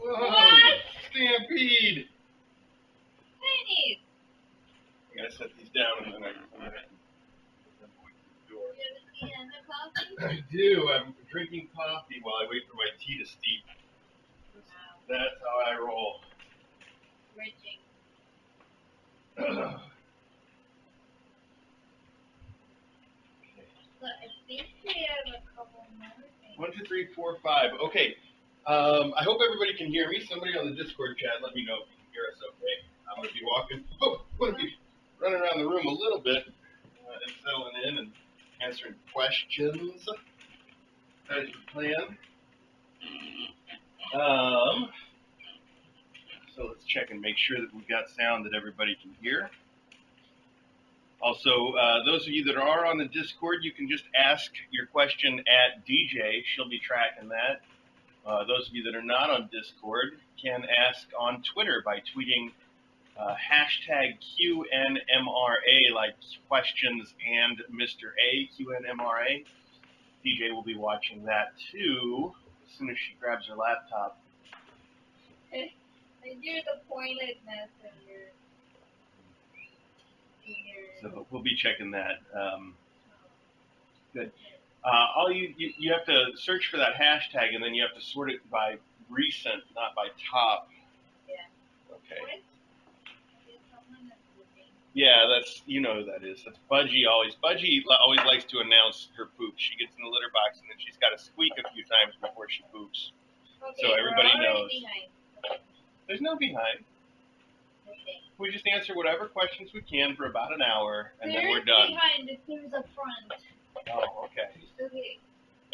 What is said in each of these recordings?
Whoa! Stampede! Pennies! I gotta set these down and then I can come in and put them away from the door. I do. I'm drinking coffee while I wait for my tea to steep. That's how I roll. Bridging. Okay. But I think we have a couple more things. 1, 2, 3, 4, 5. Okay. I hope everybody can hear me. Somebody on the Discord chat, let me know if you can hear us okay. I'm going to be walking. I'm going to be running around the room a little bit and settling in and answering questions. That is the plan. So let's check and make sure that we've got sound that everybody can hear. Also, those of you that are on the Discord, you can just ask your question at DJ. She'll be tracking that. Those of you that are not on Discord can ask on Twitter by tweeting hashtag QNMRA, like questions and Mr. A, QNMRA. DJ will be watching that too as soon as she grabs her laptop. I do the pointedness of your. So we'll be checking that. Good. All you have to search for that hashtag, and then you have to sort it by recent, not by top. Yeah. Okay. What? Yeah, that's, you know who that is. That's Budgie always. Budgie always likes to announce her poops. She gets in the litter box, and then she's got to squeak a few times before she poops. Okay, So everybody knows. Behind. There's no behind. Okay. We just answer whatever questions we can for about an hour, and then we're There's done. behind if there's a front. Oh, okay. Okay.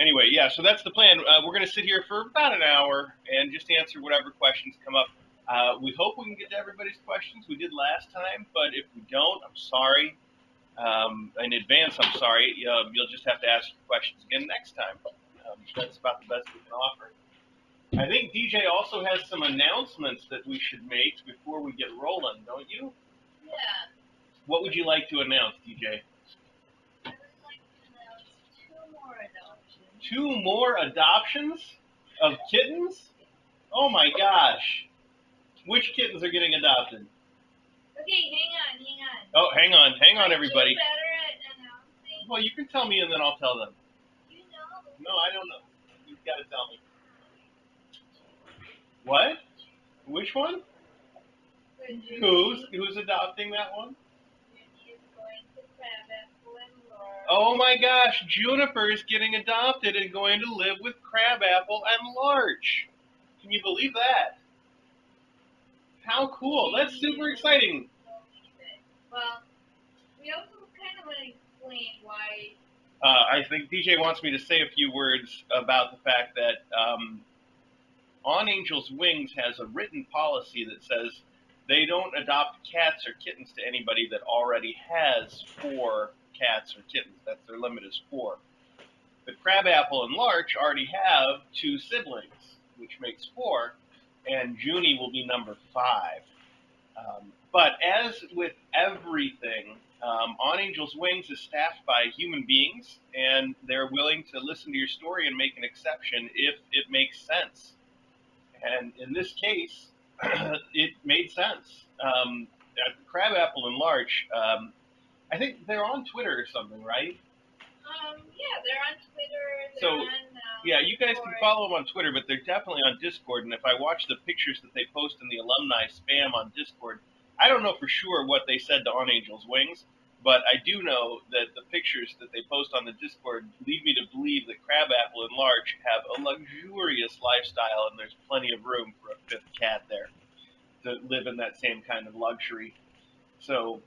Anyway, yeah, so that's the plan. We're going to sit here for about an hour and just answer whatever questions come up. We hope we can get to everybody's questions. We did last time, but if we don't, I'm sorry. In advance, I'm sorry. You'll just have to ask your questions again next time. That's about the best we can offer. I think DJ also has some announcements that we should make before we get rolling, don't you? Yeah. What would you like to announce, DJ? I would like to announce 2 more adoptions. 2 more adoptions of kittens? Oh my gosh. Which kittens are getting adopted? Okay, hang on. Oh, hang on, everybody. You better at announcing. Well, you can tell me and then I'll tell them. You know. No, I don't know. You've got to tell me. What? Which one? Who's adopting that one? Judy is going to Crabapple and Laura. Oh my gosh, Juniper is getting adopted and going to live with Crabapple and Larch. Can you believe that? How cool. That's super exciting. Well, we also kind of want to explain why. I think DJ wants me to say a few words about the fact that On Angel's Wings has a written policy that says they don't adopt cats or kittens to anybody that already has 4 cats or kittens. That's their limit is 4. The Crabapple and Larch already have 2 siblings, which makes 4, and Junie will be number 5. But as with everything, On Angel's Wings is staffed by human beings, and they're willing to listen to your story and make an exception if it makes sense. And in this case, it made sense. Crabapple and Larch, I think they're on Twitter or something, right? Yeah, they're on Twitter. So, yeah, you guys can follow them on Twitter, but they're definitely on Discord. And if I watch the pictures that they post in the alumni spam on Discord, I don't know for sure what they said to On Angel's Wings, but I do know that the pictures that they post on the Discord lead me to believe that Crabapple and Larch have a luxurious lifestyle, and there's plenty of room for a 5th cat there to live in that same kind of luxury. So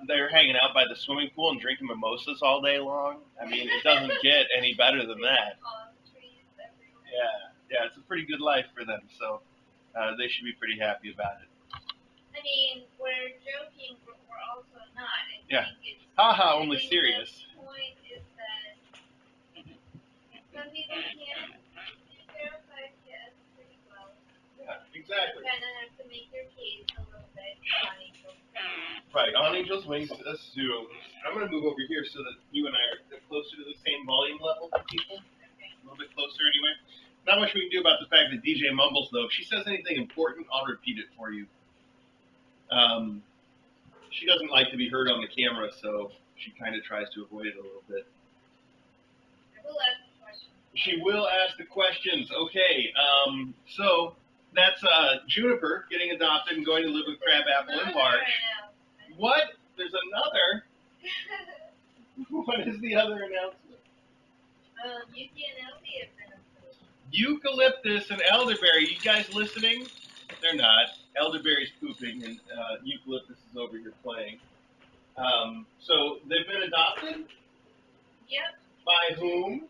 they're hanging out by the swimming pool and drinking mimosas all day long. I mean, it doesn't get any better than that. Yeah, it's a pretty good life for them, so they should be pretty happy about it. I mean, we're joking, but we're also not. Haha, only serious. The point is that some people can't verify kids pretty well. Yeah, exactly. You kind of have to make your case a little bit on Angel's Wings. Right, On Angel's Wings, assume. I'm going to move over here so that you and I are closer to the same volume level for people. Okay. A little bit closer anyway. Not much we can do about the fact that DJ mumbles, though. If she says anything important, I'll repeat it for you. She doesn't like to be heard on the camera, so she kind of tries to avoid it a little bit. I will ask the questions. She will ask the questions. Okay, so that's Juniper getting adopted and going to live with Crabapple and Larch. What? There's another? What is the other announcement? Eucalyptus and elderberry. You guys listening? They're not. Elderberry's pooping, and Eucalyptus is over here playing. So they've been adopted? Yep. By whom?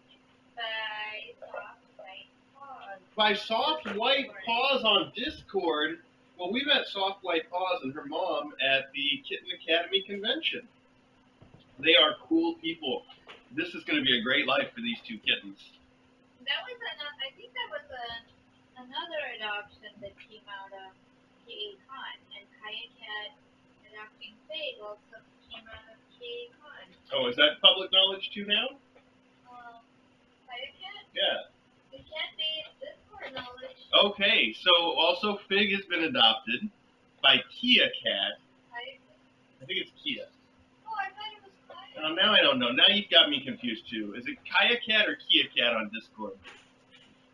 By Soft White Paws on Discord. Well, we met Soft White Paws and her mom at the Kitten Academy convention. They are cool people. This is going to be a great life for these 2 kittens. I think that was another adoption that came out of KA-Con, and Kaya Cat adopting Fade also came out of KA-Con. Oh, is that public knowledge too now? Kaya Cat? Yeah. It can't be Discord knowledge. Okay, so also Fig has been adopted by Kia Cat. I think it's Kia. Oh, I thought it was Kaya. Oh, now I don't know. Now you've got me confused too. Is it Kaya Cat or Kia Cat on Discord?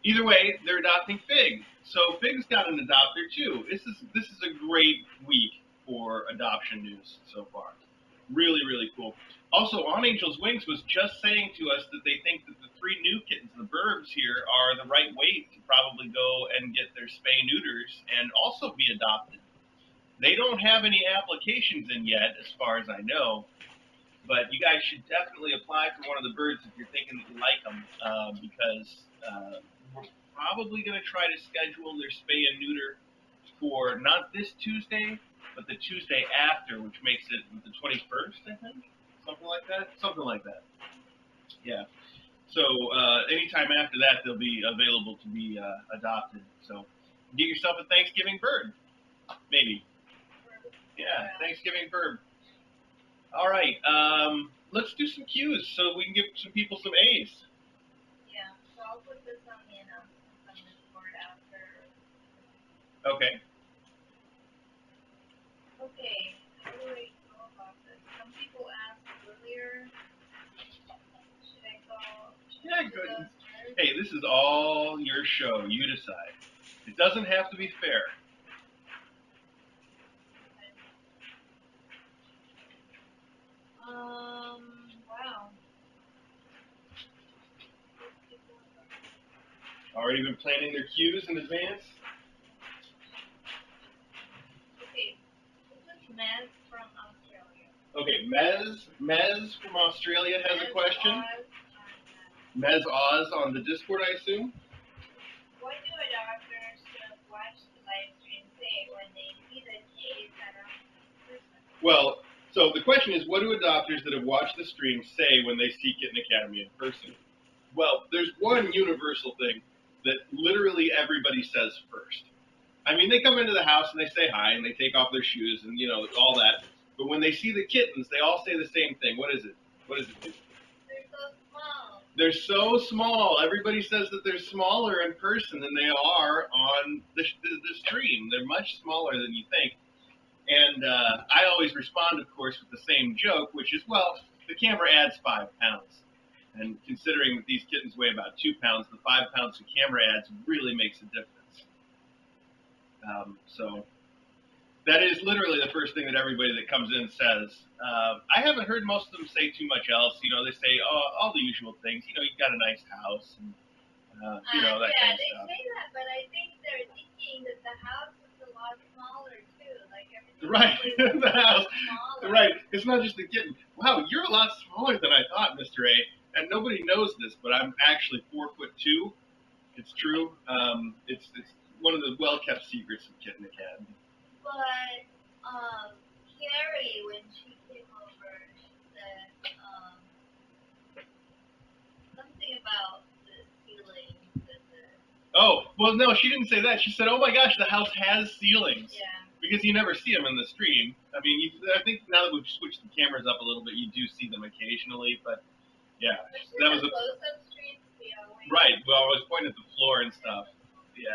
Either way, they're adopting Fig. So Fig's got an adopter too. This is a great week for adoption news so far. Really, really cool. Also, On Angel's Wings was just saying to us that they think that the 3 new kittens, the burbs here, are the right weight to probably go and get their spay-neuters and also be adopted. They don't have any applications in yet, as far as I know. But you guys should definitely apply for one of the birds if you're thinking that you like them, because we're probably going to try to schedule their spay and neuter for not this Tuesday, but the Tuesday after, which makes it the 21st, I think, something like that. Something like that. Yeah. So anytime after that, they'll be available to be adopted. So get yourself a Thanksgiving bird, maybe. Yeah, Thanksgiving bird. All right. Let's do some cues so we can give some people some A's. Yeah, so I'll put this on the announcements on this board after. Okay. Okay, how do I go about this? Some people asked earlier, should I go? Yeah, good. Hey, this is all your show. You decide. It doesn't have to be fair. Wow. Already been planning their cues in advance? Okay, this is Mez from Australia. Okay, Mez from Australia has a question. Mez Oz on the Discord, I assume? What do adopters who watch the live stream say when they see the K's that are in person? Well, so the question is, what do adopters that have watched the stream say when they see Kitten Academy in person? Well, there's one universal thing that literally everybody says first. I mean, they come into the house and they say hi and they take off their shoes and, all that. But when they see the kittens, they all say the same thing. What is it? What is it? They're so small. They're so small. Everybody says that they're smaller in person than they are on the stream. They're much smaller than you think. And I always respond, of course, with the same joke, which is, well, the camera adds 5 pounds. And considering that these kittens weigh about 2 pounds, the 5 pounds the camera adds really makes a difference. So that is literally the first thing that everybody that comes in says. I haven't heard most of them say too much else. They say all the usual things. You've got a nice house, and that kind of stuff. Yeah, they say that, but I think they're thinking that the house is a lot smaller too. Like everything. Right, the house. Smaller. Right. It's not just the kitten. Wow, you're a lot smaller than I thought, Mr. A. And nobody knows this, but I'm actually 4'2". It's true. It's one of the well-kept secrets of Kitten Academy. But Carrie, when she came over, said something about the ceilings. Oh, well, no, she didn't say that. She said, "Oh my gosh, the house has ceilings." Yeah. Because you never see them in the stream. I mean, I think now that we've switched the cameras up a little bit, you do see them occasionally. But yeah, that was a close-up stream. Right. Well, I was pointing at the floor and stuff. Yeah,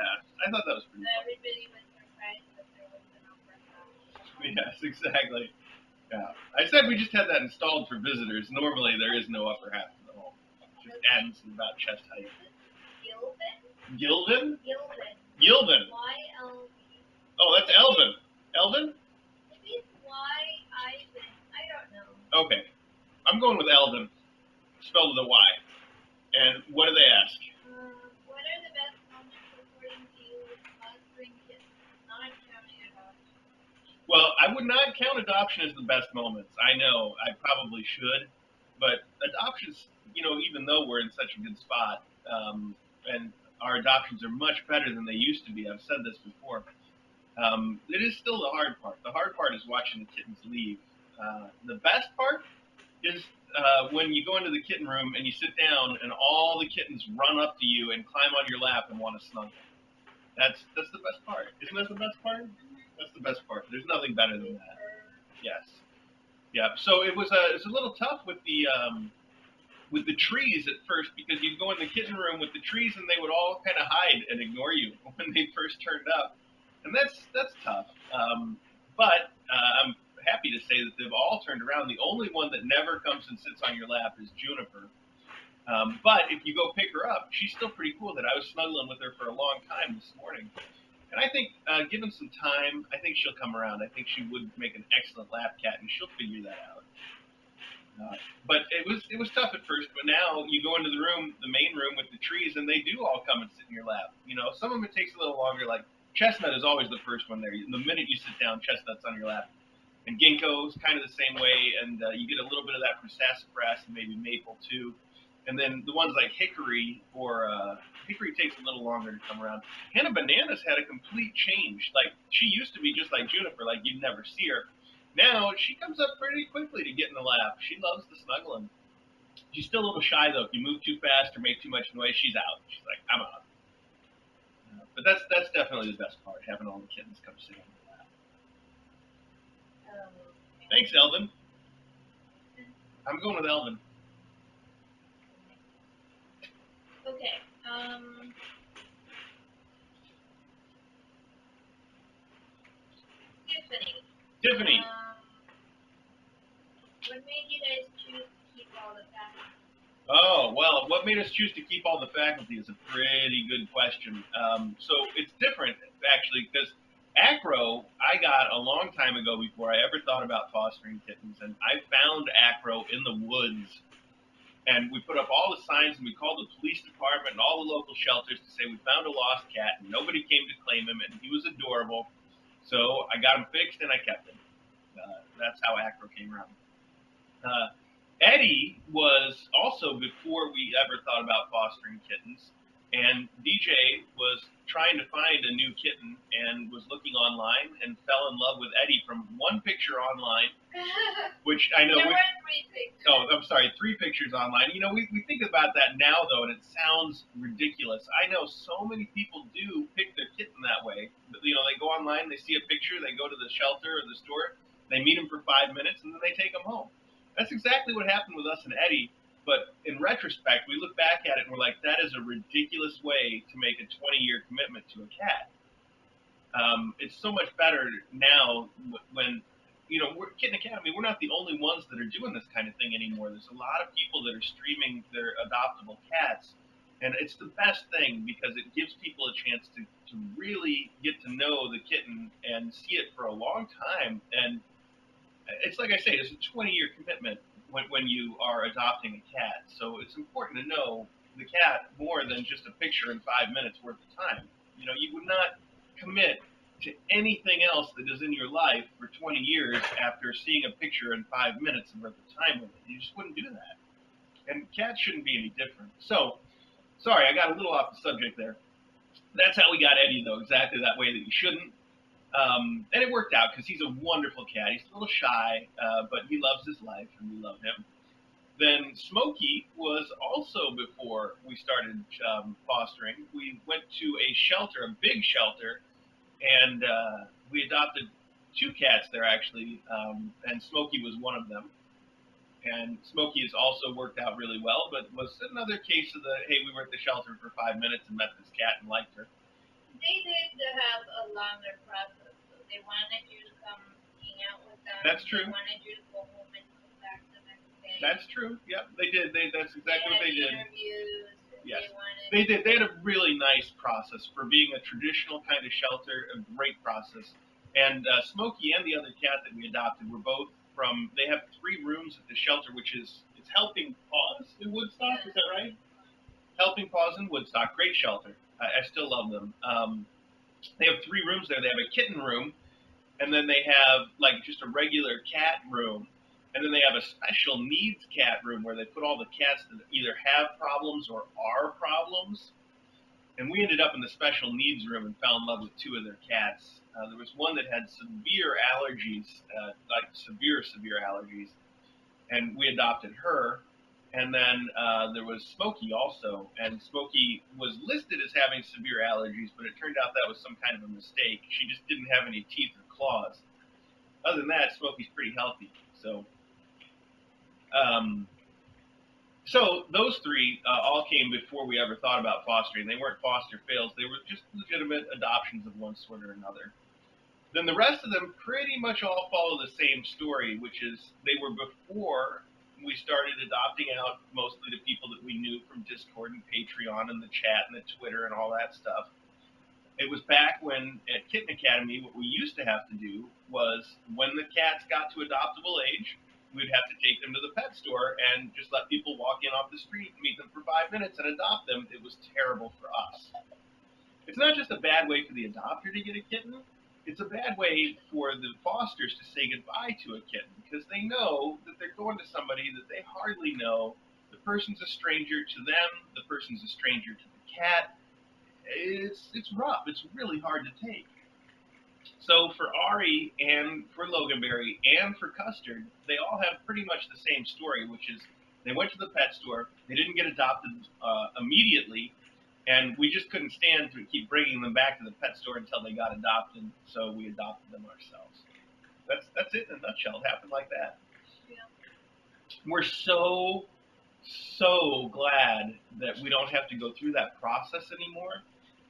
I thought that was pretty fun. Everybody was surprised that there was an upper half. Yes, exactly. Yeah, I said we just had that installed for visitors. Normally, there is no upper half of the home. It just ends at about chest height. Gilvin? Gilvin. Y-L-V. Oh, that's Elvin. Elvin? Maybe it's Y-Ivan. I don't know. Okay. I'm going with Elvin, spelled with a Y. And what do they ask? What are the best moments according to you with fostering kids, not counting adoption? Well, I would not count adoption as the best moments. I know I probably should, but adoptions, even though we're in such a good spot, and our adoptions are much better than they used to be. I've said this before. It is still the hard part. The hard part is watching the kittens leave. The best part is when you go into the kitten room and you sit down and all the kittens run up to you and climb on your lap and want to snuggle. That's the best part. Isn't that the best part? That's the best part. There's nothing better than that. Yes. Yeah. So it was a little tough with the trees at first, because you'd go in the kitten room with the trees and they would all kind of hide and ignore you when they first turned up, and that's tough. But I'm happy to say that they've all turned around. The only one that never comes and sits on your lap is Juniper. But if you go pick her up, she's still pretty cool. That I was snuggling with her for a long time this morning. And I think, given some time, I think she'll come around. I think she would make an excellent lap cat, and she'll figure that out. But it was tough at first. But now you go into the room, the main room with the trees, and they do all come and sit in your lap. Some of them it takes a little longer. Like Chestnut is always the first one there. The minute you sit down, Chestnut's on your lap. And ginkgo's kind of the same way, and you get a little bit of that from sassafras and maybe maple too. And then the ones like hickory hickory takes a little longer to come around. Hannah Bananas had a complete change. Like she used to be just like Juniper, like you'd never see her. Now she comes up pretty quickly to get in the lap. She loves the snuggling. She's still a little shy though. If you move too fast or make too much noise, she's out. She's like, I'm out. But that's definitely the best part, having all the kittens come sit on your lap. Thanks, Elvin. I'm going with Elvin. Okay. Tiffany. What made you guys choose to keep all the faculty? Oh, well, what made us choose to keep all the faculty is a pretty good question. So it's different, actually, because acro I got a long time ago before I ever thought about fostering kittens, and I found acro in the woods. And we put up all the signs, and we called the police department and all the local shelters to say we found a lost cat, and nobody came to claim him, and he was adorable. So I got him fixed, and I kept him. That's how acro came around. Eddie was also before we ever thought about fostering kittens, and DJ was trying to find a new kitten and was looking online and fell in love with Eddie from one picture online, which I know. There were 3 pictures. Oh, I'm sorry, 3 pictures online. You know, we think about that now though, and it sounds ridiculous. I know so many people do pick their kitten that way. You know, they go online, they see a picture, they go to the shelter or the store, they meet him for 5 minutes, and then they take him home. That's exactly what happened with us and Eddie, but in retrospect, we look back at it and we're like, that is a ridiculous way to make a 20-year commitment to a cat. It's so much better now when, you know, we're Kitten Academy, we're not the only ones that are doing this kind of thing anymore. There's a lot of people that are streaming their adoptable cats, and it's the best thing because it gives people a chance to really get to know the kitten and see it for a long time. And it's like I say, it's a 20-year commitment when you are adopting a cat. So it's important to know the cat more than just a picture in 5 minutes worth of time. You know, you would not commit to anything else that is in your life for 20 years after seeing a picture in 5 minutes worth of time with it. You just wouldn't do that. And cats shouldn't be any different. So, sorry, I got a little off the subject there. That's how we got Eddie, though, exactly that way that you shouldn't. And it worked out because he's a wonderful cat. He's a little shy, but he loves his life, and we love him. Then Smokey was also before we started fostering. We went to a shelter, a big shelter, and we adopted 2 cats there, actually, and Smokey was one of them. And Smokey has also worked out really well, but was another case of the, hey, we were at the shelter for 5 minutes and met this cat and liked her. They did have a longer process. So they wanted you to come hang out with them. That's true. They wanted you to go home and come back the next day. That's true. Yep, they did. That's exactly what they did. Interviews. Yes, they did. They had a really nice process for being a traditional kind of shelter. A great process. And Smokey and the other cat that we adopted were both from. They have 3 rooms at the shelter, which is it's Helping Paws in Woodstock. Is that right? Helping Paws in Woodstock. Great shelter. I still love them. They have 3 rooms there. They have a kitten room, and then they have like just a regular cat room, and then they have a special needs cat room where they put all the cats that either have problems or are problems. And we ended up in the special needs room and fell in love with 2 of their cats. There was one that had severe allergies, like severe allergies, and we adopted her. And then there was Smokey also, and Smokey was listed as having severe allergies, but it turned out that was some kind of a mistake. She just didn't have any teeth or claws. Other than that, Smokey's pretty healthy. So those 3 all came before we ever thought about fostering. They weren't foster fails. They were just legitimate adoptions of one sort or another. Then the rest of them pretty much all follow the same story, which is they were before we started adopting out mostly to people that we knew from Discord and Patreon and the chat and the Twitter and all that stuff. It was back when at Kitten Academy, what we used to have to do was when the cats got to adoptable age, we'd have to take them to the pet store and just let people walk in off the street and meet them for 5 minutes and adopt them. It was terrible for us. It's not just a bad way for the adopter to get a kitten. it's a bad way for the fosters to say goodbye to a kitten because they know that they're going to somebody that they hardly know. The person's a stranger to them. The person's a stranger to the cat. It's rough. It's really hard to take. So for Ari and for Loganberry and for Custard, they all have pretty much the same story, which is they went to the pet store. They didn't get adopted immediately, and we just couldn't stand to keep bringing them back to the pet store until they got adopted. So we adopted them ourselves. That's it in a nutshell. It happened like that. Yeah. We're so glad that we don't have to go through that process anymore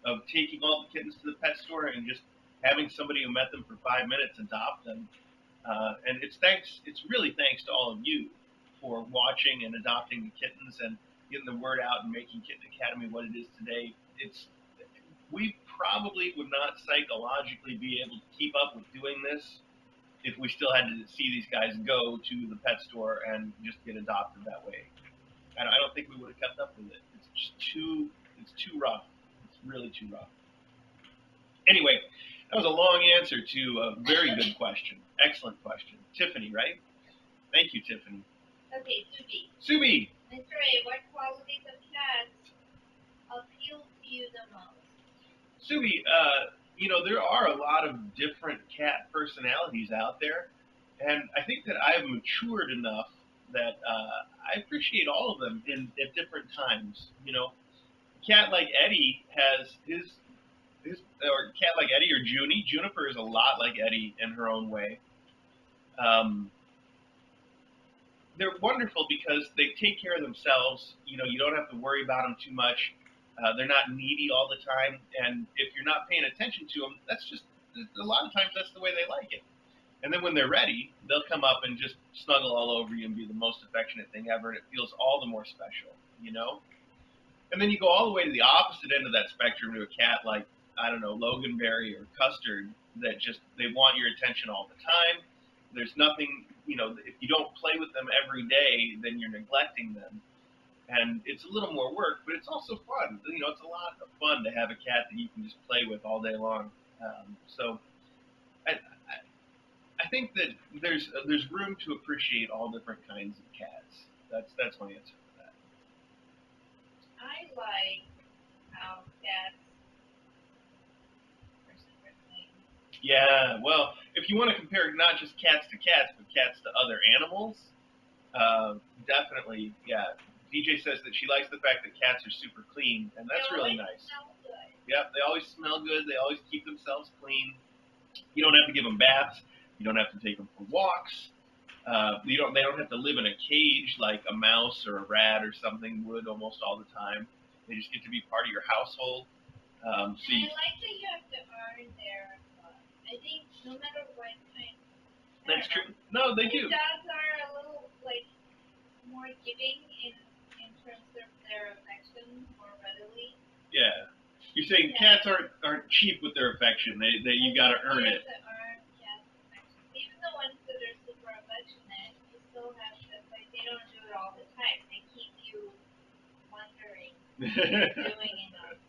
of taking all the kittens to the pet store and just having somebody who met them for 5 minutes adopt them. And it's really thanks to all of you for watching and adopting the kittens and getting the word out and making Kitten Academy what it is today. We probably would not psychologically be able to keep up with doing this if we still had to see these guys go to the pet store and just get adopted that way. And I don't think we would have kept up with it. It's too rough. It's really too rough. Anyway, that was a long answer to a very good question. Excellent question. Tiffany, right? Thank you, Tiffany. Okay, Subi. Subi! Mr. A, what qualities of cats appeal to you the most? Subi, there are a lot of different cat personalities out there, and I think that I've matured enough that I appreciate all of them at different times. A cat like Eddie has or cat like Eddie or Junie. Juniper is a lot like Eddie in her own way. Um, they're wonderful because they take care of themselves. You don't have to worry about them too much. They're not needy all the time, and if you're not paying attention to them, that's just a lot of times that's the way they like it. And then when they're ready, they'll come up and just snuggle all over you and be the most affectionate thing ever, and it feels all the more special. And then you go all the way to the opposite end of that spectrum to a cat like, I don't know, Loganberry or Custard that just, they want your attention all the time. There's nothing, if you don't play with them every day, then you're neglecting them. And it's a little more work, but it's also fun. It's a lot of fun to have a cat that you can just play with all day long. So I think that there's room to appreciate all different kinds of cats. That's my answer for that. I like how cats are super clean. Yeah, well, if you want to compare not just cats to cats, but cats to other animals, definitely, yeah. DJ says that she likes the fact that cats are super clean, and that's really nice. Smell good. Yep, they always smell good. They always keep themselves clean. You don't have to give them baths. You don't have to take them for walks. They don't have to live in a cage like a mouse or a rat or something would almost all the time. They just get to be part of your household. I like that you have to earn their. I think no matter what kind. That's true. No, they do. Dogs are a little more giving in terms of their affection more readily. Yeah. You're saying cats aren't cheap with their affection. You got to earn it. To earn cats' affection. Even the ones that are super affectionate, you still have to they don't do it all the time. They keep you wondering doing enough.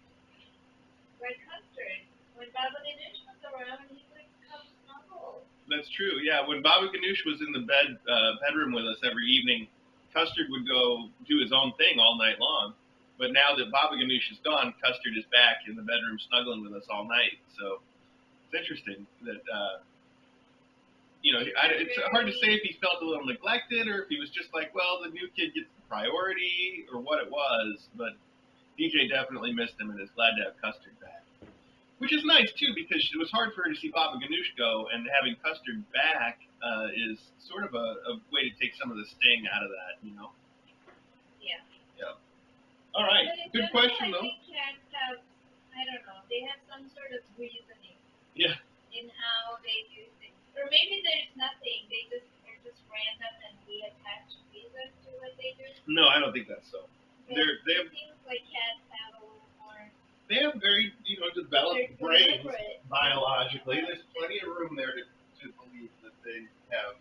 Like Custard, when Baba Ganoush was around, he would come snuggle. That's true. Yeah, when Baba Ganoush was in the bedroom with us every evening, Custard would go do his own thing all night long. But now that Baba Ganoush is gone, Custard is back in the bedroom snuggling with us all night. So it's interesting that it's hard to say if he felt a little neglected or if he was just like, well, the new kid gets the priority or what it was. But DJ definitely missed him and is glad to have Custard back. Which is nice, too, because it was hard for her to see Baba Ganoush go, and having Custard back is sort of a way to take some of the sting out of that, Yeah. Yeah. All right. Good question, though. I think cats have, I don't know, they have some sort of reasoning. Yeah. In how they do things. Or maybe there's nothing. They're just random and we attach reason to what they do. No, I don't think that's so. But they have, it seems like cats have a little more. They have very, developed brains biologically. There's plenty of room there to believe that they have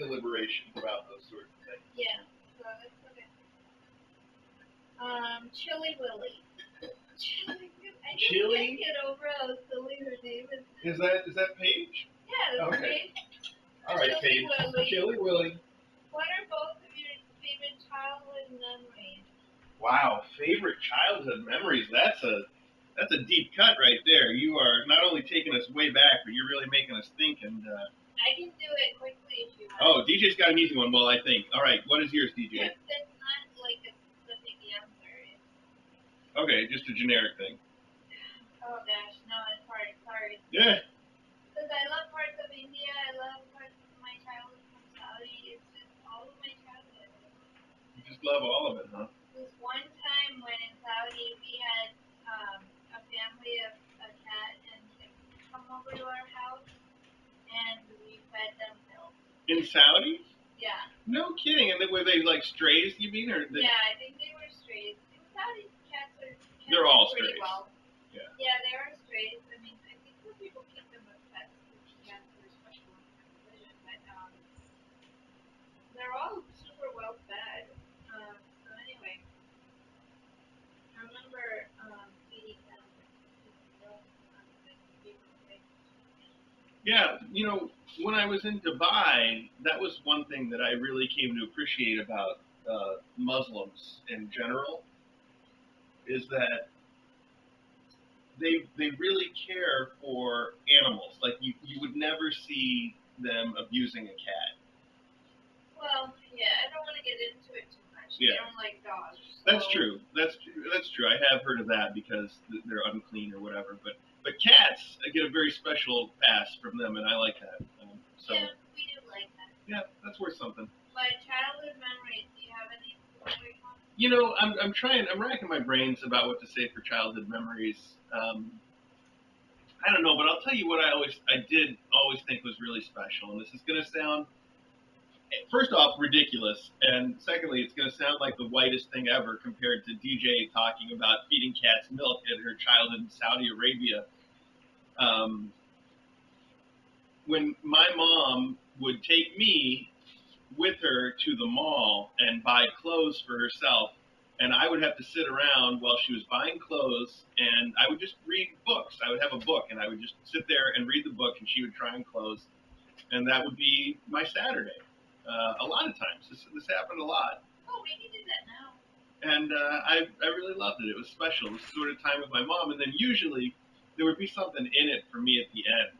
deliberation about those sorts of things. Yeah, so that's okay. Chili Willy. I Chili? Can't get over how silly her name is. Is that Paige? Yeah, that's Okay. Paige. All right, Chili Paige. Willy. Chili Willy. What are both of your favorite childhood memories? Wow, favorite childhood memories. That's a deep cut right there. You are not only taking us way back, but you're really making us think. And I can do it quickly if you want. oh, DJ's got an easy one. Well, I think. All right, what is yours, DJ? It's not like a specific answer. Okay, just a generic thing. Oh gosh, no, it's hard. Sorry. Yeah. Because I love parts of India. I love parts of my childhood from Saudi. It's just all of my childhood. You just love all of it, huh? This one time when in Saudi we had a family of a cat and they come over to our house and we fed them milk. In Saudi? Yeah. No kidding. And were they like strays? You mean, or Yeah, I think they were strays. In Saudi, cats they're all pretty strays. well. Yeah. Yeah, they are strays. I mean, I think some people keep them as pets because cats are special on television, but they're all super well fed. So anyway, I remember feeding them milk. Yeah, when I was in Dubai, that was one thing that I really came to appreciate about Muslims in general, is that they really care for animals. Like you would never see them abusing a cat. Well, yeah, I don't want to get into it too much. Yeah. They don't like dogs. That's true. That's true. I have heard of that because they're unclean or whatever. But cats, I get a very special pass from them, and I like that. So yeah, we do like that. yeah, that's worth something. But childhood memories, do you have any specific ones? I'm racking my brains about what to say for childhood memories. I don't know, but I'll tell you what I did always think was really special, and this is going to sound, first off, ridiculous, and secondly, it's going to sound like the whitest thing ever compared to DJ talking about feeding cats milk at her childhood in Saudi Arabia. When my mom would take me with her to the mall and buy clothes for herself, and I would have to sit around while she was buying clothes, and I would just read books. I would have a book, and I would just sit there and read the book, and she would try on clothes, and that would be my Saturday. A lot of times, this happened a lot, Oh, we can do that now. and I really loved it. It was special. It was sort of time with my mom, and then usually there would be something in it for me at the end.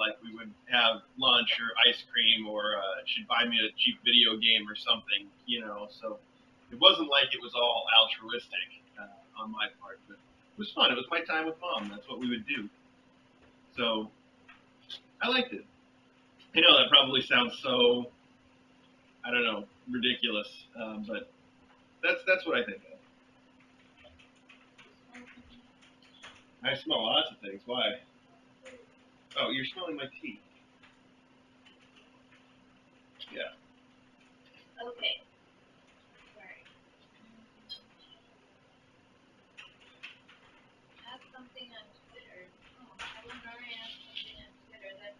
Like we would have lunch or ice cream, or she'd buy me a cheap video game or something. So it wasn't like it was all altruistic on my part, but it was fun. It was my time with mom. That's what we would do. So I liked it. I know that probably sounds so, I don't know, ridiculous, but that's what I think of. I smell lots of things. Why? Oh, you're smelling my tea. Yeah. Okay. Sorry. Ask something on Twitter. Oh, I would never ask something on Twitter. That's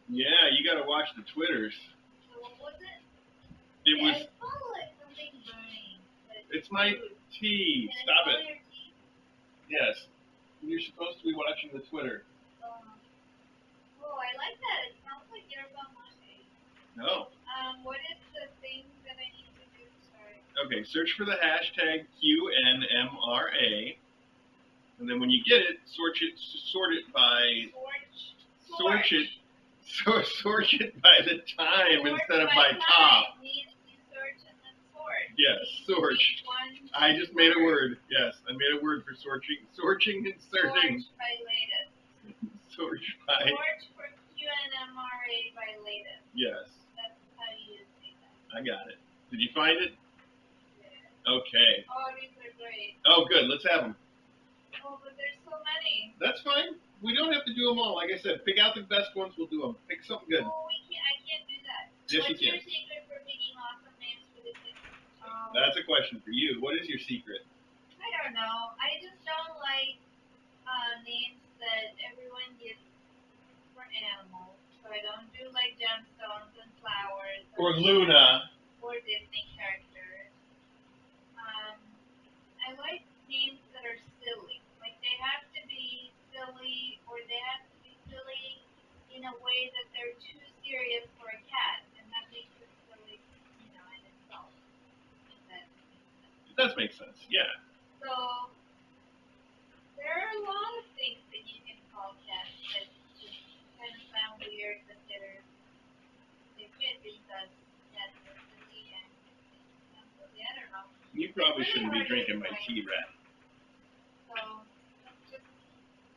Yeah, you got to watch the Twitters. So what was it? It was. I follow like something burning. It's my tea. Stop it. Your tea? Yes. You're supposed to be watching the Twitter. Oh, I like that. It sounds like yerba mate. No. What is the thing that I need to do? Sorry. Okay, search for the hashtag QNMRA, and then when you get it, sort it by sort it by the time instead of by top. Search and then sort. Yes, sort. I just made a word. Yes, I made a word for sorting and sorting. Sort by latest. Sort by. Sort for QNMRA by latest. Yes. That's how you say that. I got it. Did you find it? Yeah. Okay. Oh, these are great. Oh, good. Let's have them. Oh, but there's so many. That's fine. We don't have to do them all. Like I said, pick out the best ones. We'll do them. Pick something good. Oh, I can't do that. Yes, What's you can. your secret for picking awesome names for the kids? That's a question for you. What is your secret? I don't know. I just don't like names that everyone gives for animals. So I don't do like gemstones and flowers. Or Luna. Or Disney characters. I like names that are silly. Like they makes sense. Yeah. So there are a lot of things that you can call cats that just kind of sound weird, but they fit because cats are silly and silly. I don't know. You probably shouldn't be drinking my tea, Rat.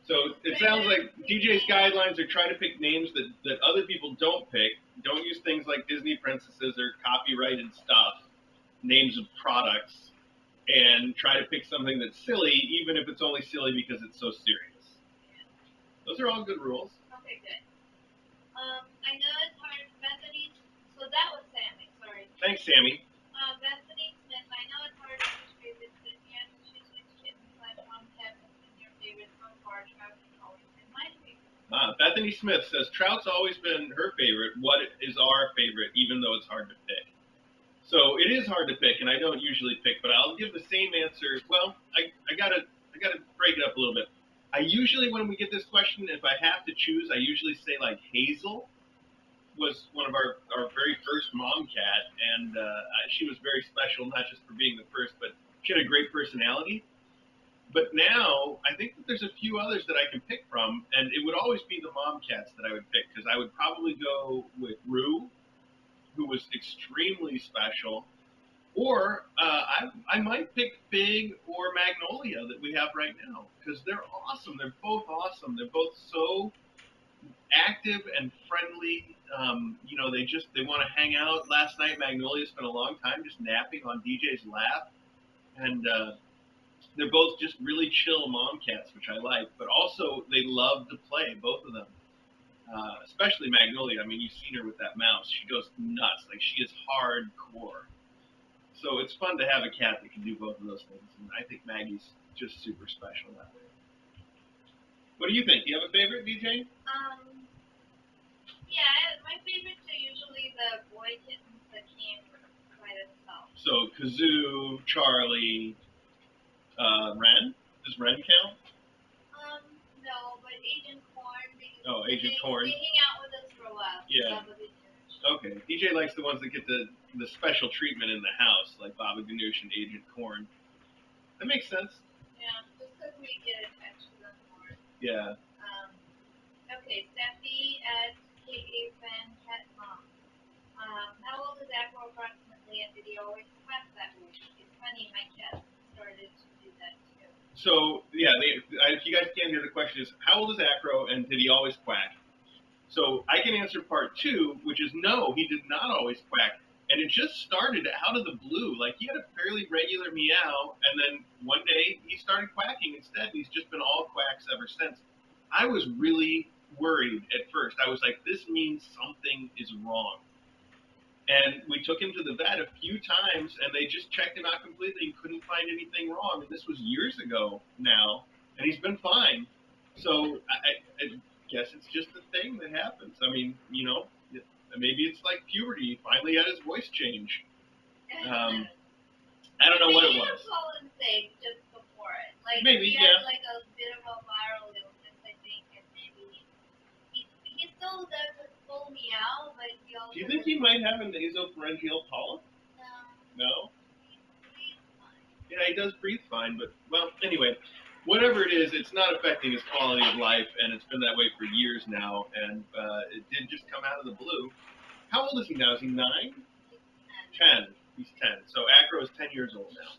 So it sounds like DJ's guidelines are try to pick names that other people don't pick. Don't use things like Disney princesses or copyrighted stuff, names of products, and try to pick something that's silly, even if it's only silly because it's so serious. Those are all good rules. Okay, good. I know it's hard. Bethany, so that was Sammy, sorry. Thanks, Sammy. Bethany Smith, I know it's hard to choose favorites, but you have to choose which kitten / tomcat has been your favorite so far. Trout has always been my favorite. Bethany Smith says Trout's always been her favorite. What is our favorite, even though it's hard to pick? So it is hard to pick, and I don't usually pick, but I'll give the same answer. Well, I gotta break it up a little bit. I usually, when we get this question, if I have to choose, I usually say like Hazel was one of our very first mom cat, and she was very special, not just for being the first, but she had a great personality. But now, I think that there's a few others that I can pick from, and it would always be the mom cats that I would pick, because I would probably go with Rue, who was extremely special, or I might pick Fig or Magnolia that we have right now, because they're awesome. They're both awesome. They're both so active and friendly. They want to hang out. Last night, Magnolia spent a long time just napping on DJ's lap, and they're both just really chill mom cats, which I like. But also, they love to play, both of them. Especially Magnolia. I mean, you've seen her with that mouse. She goes nuts. Like, she is hardcore. So it's fun to have a cat that can do both of those things. And I think Maggie's just super special that way. What do you think? Do you have a favorite, DJ? Yeah, my favorites are usually the boy kittens that came by themselves. So Kazoo, Charlie, Ren? Does Ren count? No, but Agent Corn. Agent Corn. They hang out with us for a while. Yeah. Okay. DJ likes the ones that get the special treatment in the house, like Baba Ganoush and Agent Corn. That makes sense. Yeah, just because we get attached to them more. Yeah. Okay, Steffi at KA Fan Cat Mom. How old is Afro approximately, and did he always quack that way? It's funny, my cat started to do that too. So, yeah, if you guys can't hear, the question is, how old is Afro, and did he always quack? So I can answer part two, which is no, he did not always quack. And it just started out of the blue. Like, he had a fairly regular meow, and then one day he started quacking instead. He's just been all quacks ever since. I was really worried at first. I was like, this means something is wrong. And we took him to the vet a few times, and they just checked him out completely and couldn't find anything wrong. And this was years ago now, and he's been fine. So I guess it's just a thing that happens. I mean, maybe it's like puberty. He finally had his voice change. I don't know what it was. Maybe he fallen sick just before it. Like, maybe, he had like a bit of a viral illness, I think, and maybe he still does his full meow, but he also... Do you think he might have a nasopharyngeal polyp? No? He breathes fine. Yeah, he does breathe fine, but, well, anyway, whatever it is, it's not affecting his quality of life, and it's been that way for years now, and it did just come out of the blue. How old is he now? Is he 9? He's 10. He's 10. So Acro is 10 years old now.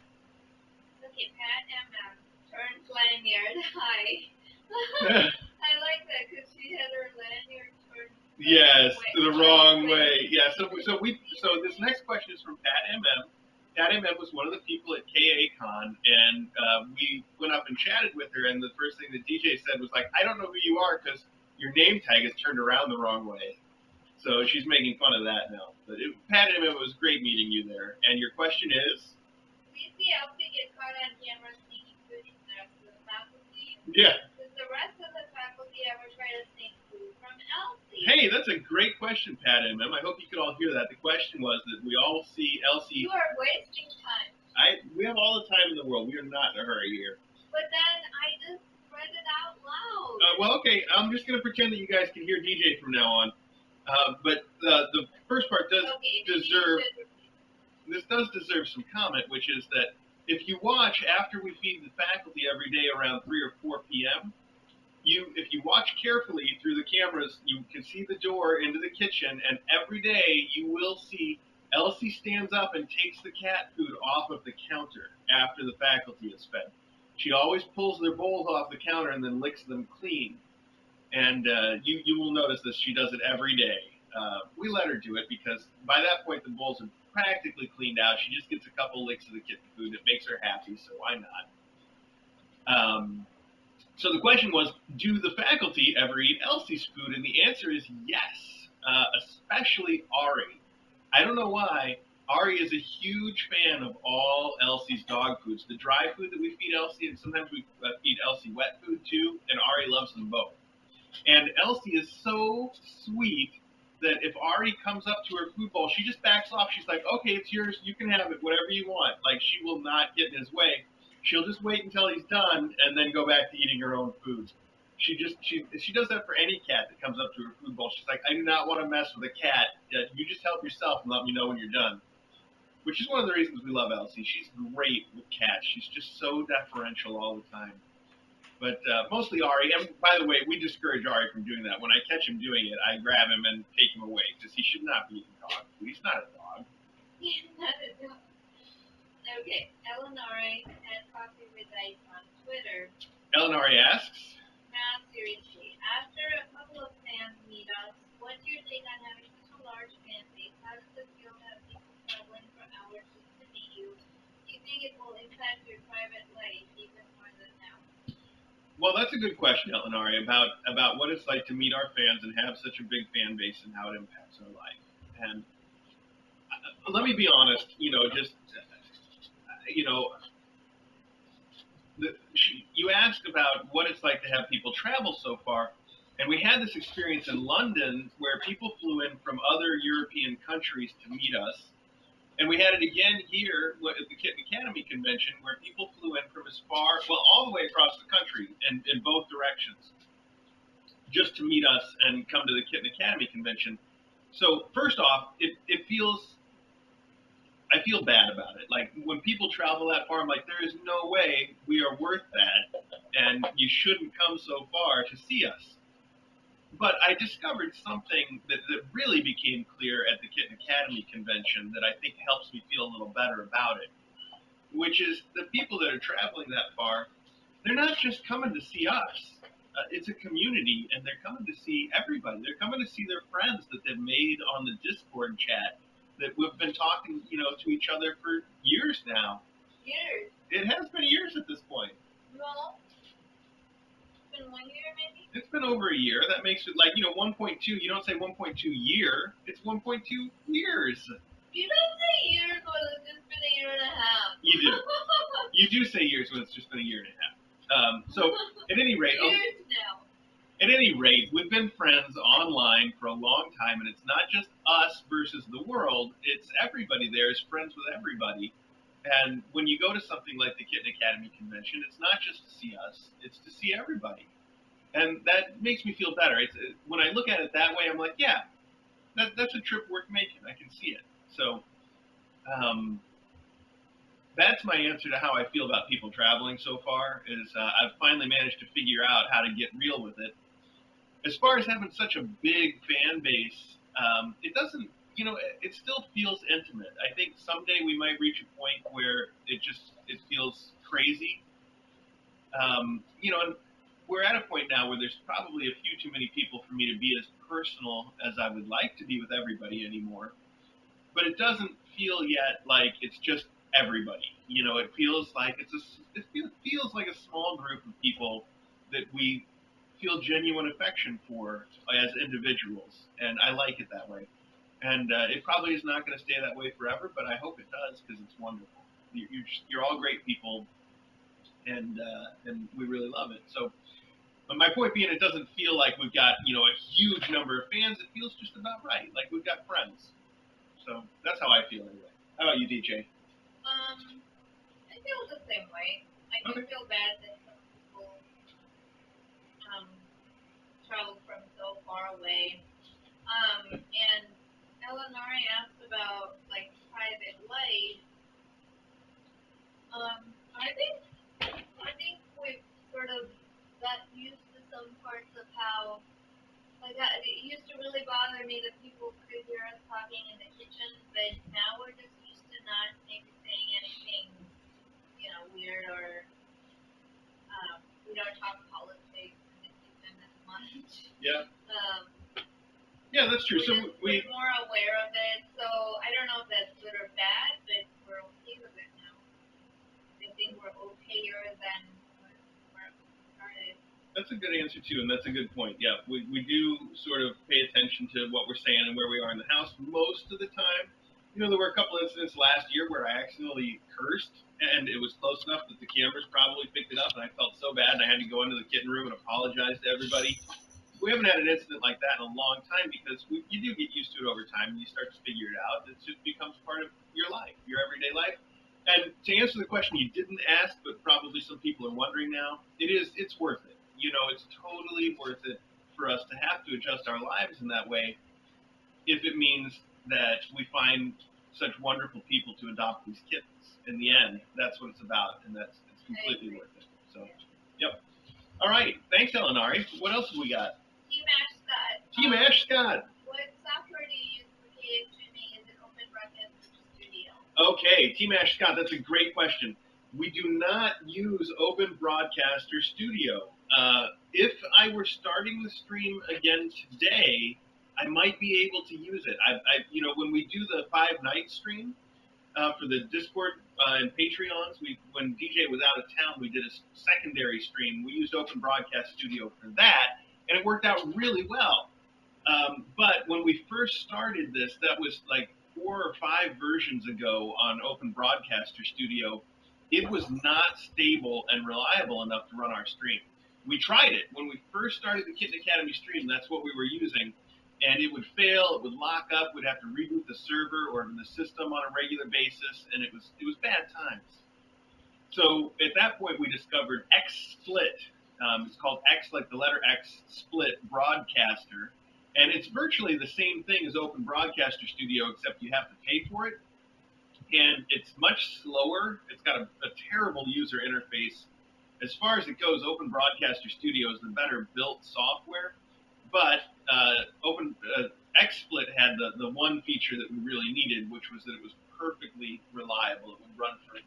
Okay, Pat M.M. Turns lanyard. Hi. I like that because she had her lanyard turned Yes, the wrong way. Yeah, so this next question is from Pat M.M. Pat M.M. was one of the people at KACon, and we went up and chatted with her, and the first thing that DJ said was like, I don't know who you are because your name tag is turned around the wrong way. So she's making fun of that now. But Pat M.M., it was great meeting you there. And your question is? Please see Elsie get caught on camera sneaking food from the rest of the faculty. Yeah. Does the rest of the faculty ever try to sneak food from Elsie? Hey, that's a great question, Pat M.M. I hope you could all hear that. The question was that we all see Elsie. You are wasting time. We have all the time in the world. We are not in a hurry here. But then I just read it out loud. Well, okay. I'm just going to pretend that you guys can hear DJ from now on. But the first part does deserve some comment, which is that if you watch after we feed the faculty every day around 3 or 4 p.m., if you watch carefully through the cameras, you can see the door into the kitchen, and every day you will see Elsie stands up and takes the cat food off of the counter after the faculty is fed. She always pulls their bowls off the counter and then licks them clean. And you will notice this. She does it every day. We let her do it because by that point the bowls are practically cleaned out. She just gets a couple licks of the kitten food. It makes her happy, so why not? So the question was, do the faculty ever eat Elsie's food? And the answer is yes, especially Ari. I don't know why. Ari is a huge fan of all Elsie's dog foods. The dry food that we feed Elsie, and sometimes we feed Elsie wet food too, and Ari loves them both. And Elsie is so sweet that if Ari comes up to her food bowl, she just backs off. She's like, okay, it's yours. You can have it, whatever you want. Like, she will not get in his way. She'll just wait until he's done and then go back to eating her own food. She does that for any cat that comes up to her food bowl. She's like, I do not want to mess with a cat. You just help yourself and let me know when you're done. Which is one of the reasons we love Elsie. She's great with cats. She's just so deferential all the time. But mostly Ari. And by the way, we discourage Ari from doing that. When I catch him doing it, I grab him and take him away because he should not be eating dog food. He's not a dog. He's not a dog. Okay, Eleonore at Coffee with Ice on Twitter. Eleonore asks, Now, seriously, after a couple of fans meet us, what's your take on having such a large fan base? How does it feel to have people traveling for hours just to meet you? Do you think it will impact your private life even more than now? well, that's a good question, Eleonore, about what it's like to meet our fans and have such a big fan base and how it impacts our life. And let me be honest, you know, you asked about what it's like to have people travel so far, and we had this experience in London where people flew in from other European countries to meet us, and we had it again here at the Kitten Academy convention where people flew in from as far, well, all the way across the country and in both directions just to meet us and come to the Kitten Academy convention. So first off, I feel bad about it. Like when people travel that far, I'm like, there is no way we are worth that, and you shouldn't come so far to see us. But I discovered something that really became clear at the Kitten Academy convention that I think helps me feel a little better about it, which is the people that are traveling that far, they're not just coming to see us. It's a community, and they're coming to see everybody. They're coming to see their friends that they've made on the Discord chat that we've been talking, to each other for years now. Years. It has been years at this point. Well, it's been 1 year maybe? It's been over a year. That makes it 1.2. You don't say 1.2 year. It's 1.2 years. You don't say years when it's just been a year and a half. You do. You do say years when it's just been a year and a half. So, at any rate, years now. At any rate, we've been friends online for a long time, and it's not just us versus the world. It's everybody there is friends with everybody. And when you go to something like the Kitten Academy convention, it's not just to see us, it's to see everybody. And that makes me feel better. When I look at it that way, I'm like, yeah, that's a trip worth making. I can see it. So that's my answer to how I feel about people traveling so far, is I've finally managed to figure out how to get real with it. As far as having such a big fan base, it doesn't, it still feels intimate. I think someday we might reach a point where it feels crazy. And we're at a point now where there's probably a few too many people for me to be as personal as I would like to be with everybody anymore. But it doesn't feel yet like it's just everybody. It feels like it feels like a small group of people that we feel genuine affection for as individuals, and I like it that way. And it probably is not going to stay that way forever, but I hope it does because it's wonderful. You're all great people, and we really love it. So, but my point being, it doesn't feel like we've got a huge number of fans. It feels just about right, like we've got friends. So that's how I feel anyway. How about you, DJ? I feel the same way. I do feel bad that some people traveled from so far away. And Eleonore asked about private life. got used to some parts of how, like, it used to really bother me that people could hear us talking in the kitchen, but now we're just used to not maybe saying anything, weird or, we don't talk politics in the kitchen as much. Yeah. Um, Yeah, that's true. So we're more aware of it, so I don't know if that's good or bad, but we're okay with it now. I think we're okayer than when we started. that's a good answer too, and that's a good point. Yeah, we do sort of pay attention to what we're saying and where we are in the house most of the time. There were a couple incidents last year where I accidentally cursed, and it was close enough that the cameras probably picked it up, and I felt so bad, and I had to go into the kitten room and apologize to everybody. We haven't had an incident like that in a long time because you do get used to it over time. You start to figure it out. It just becomes part of your life, your everyday life. And to answer the question you didn't ask, but probably some people are wondering now, it's worth it. It's totally worth it for us to have to adjust our lives in that way if it means that we find such wonderful people to adopt these kittens. In the end, that's what it's about, and it's completely worth it. So, yep. All right. Thanks, Elinari. What else have we got? Team Ash Scott. Team Ash Scott. What software do you use for KA streaming? Is it Open Broadcast Studio? Okay, Team Ash Scott, that's a great question. We do not use Open Broadcaster Studio. If I were starting the stream again today, I might be able to use it. When we do the 5-night stream for the Discord and Patreons, when DJ was out of town, we did a secondary stream. We used Open Broadcast Studio for that, and it worked out really well. But when we first started this, that was like 4 or 5 versions ago on Open Broadcaster Studio. It was not stable and reliable enough to run our stream. We tried it. When we first started the Kitten Academy stream, that's what we were using. And it would fail, it would lock up, we'd have to reboot the server or the system on a regular basis, and it was bad times. So at that point, we discovered XSplit. It's called X, like the letter X, Split Broadcaster. And it's virtually the same thing as Open Broadcaster Studio, except you have to pay for it. And it's much slower. It's got a terrible user interface. As far as it goes, Open Broadcaster Studio is the better built software. But XSplit had the one feature that we really needed, which was that it was perfectly reliable. It would run for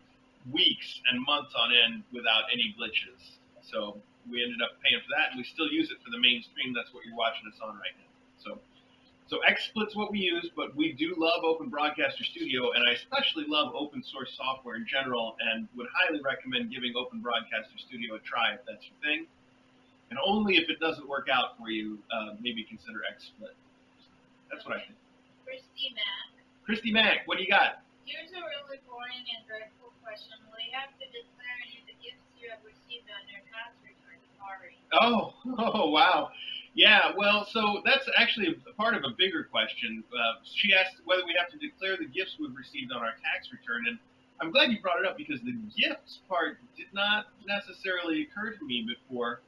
weeks and months on end without any glitches. So we ended up paying for that, and we still use it for the main stream. That's what you're watching us on right now. So XSplit's what we use, but we do love Open Broadcaster Studio, and I especially love open source software in general, and would highly recommend giving Open Broadcaster Studio a try if that's your thing. And only if it doesn't work out for you, maybe consider XSplit. That's what I think. Christy Mack, what do you got? Here's a really boring and dreadful question. Will you have to declare any of the gifts you have received on your tax return? Sorry. Oh, wow. Yeah, well, so that's actually a part of a bigger question. She asked whether we have to declare the gifts we've received on our tax return, and I'm glad you brought it up because the gifts part did not necessarily occur to me before,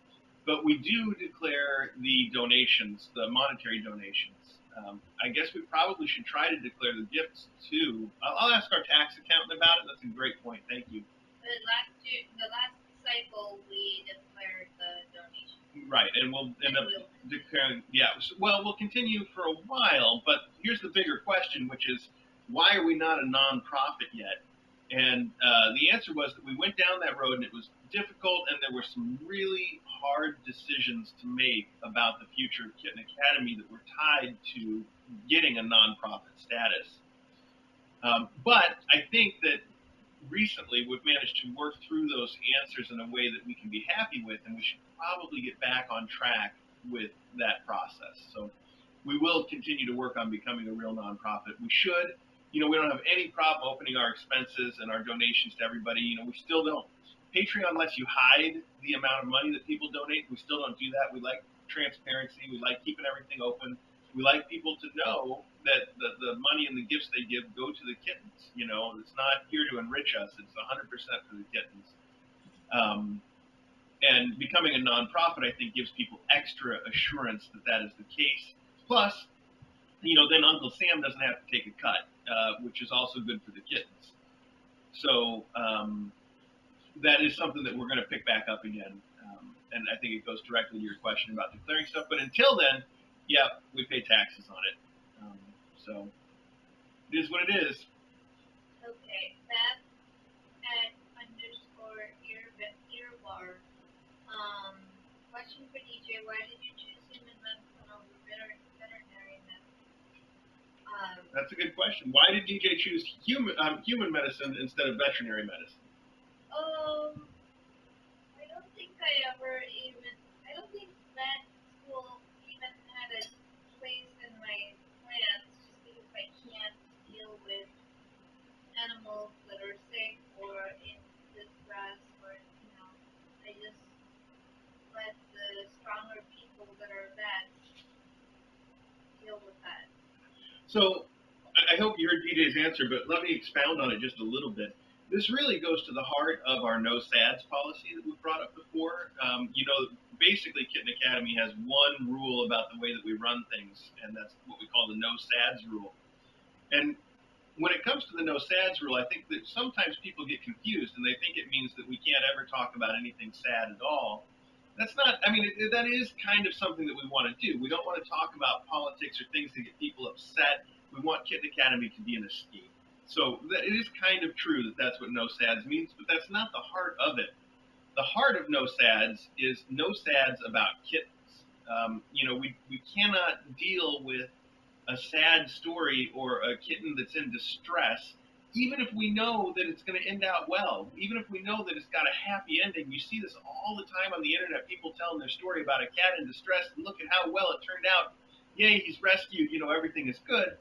but we do declare the donations, the monetary donations. I guess we probably should try to declare the gifts too. I'll ask our tax accountant about it. That's a great point. Thank you. The last cycle, we declared the donation. Right, and we'll end up declaring, yeah. Well, we'll continue for a while, but here's the bigger question, which is, why are we not a nonprofit yet? And the answer was that we went down that road, and it was difficult, and there were some really hard decisions to make about the future of Kitten Academy that were tied to getting a nonprofit status. But I think that recently we've managed to work through those answers in a way that we can be happy with, and we should probably get back on track with that process. So we will continue to work on becoming a real nonprofit. We should. We don't have any problem opening our expenses and our donations to everybody. We still don't. Patreon lets you hide the amount of money that people donate. We still don't do that. We like transparency. We like keeping everything open. We like people to know that the money and the gifts they give go to the kittens. It's not here to enrich us. It's 100% for the kittens. And becoming a nonprofit, I think, gives people extra assurance that that is the case. Plus, then Uncle Sam doesn't have to take a cut, which is also good for the kittens. So that is something that we're going to pick back up again and I think it goes directly to your question about declaring stuff. But until then, yeah, we pay taxes on it. So it is what it is. Okay, Beth at underscore earbar. Question for DJ: why did you choose human medicine over veterinary medicine? That's a good question. Why did DJ choose human medicine instead of veterinary medicine? I don't think I don't think vet school even had a place in my plans just because I can't deal with animals that are sick or in distress or, I just let the stronger people that are vets deal with that. So I hope you heard DJ's answer, but let me expound on it just a little bit. This really goes to the heart of our no SADS policy that we've brought up before. Basically, Kitten Academy has one rule about the way that we run things, and that's what we call the no SADS rule. And when it comes to the no SADS rule, I think that sometimes people get confused and they think it means that we can't ever talk about anything sad at all. That's not, that is kind of something that we want to do. We don't want to talk about politics or things that get people upset. We want Kitten Academy to be an escape. So it is kind of true that that's what no SADS means, but that's not the heart of it. The heart of no SADS is no SADS about kittens. We cannot deal with a sad story or a kitten that's in distress, even if we know that it's going to end out well, even if we know that it's got a happy ending. You see this all the time on the internet, people telling their story about a cat in distress, and look at how well it turned out. Yay, he's rescued, everything is good.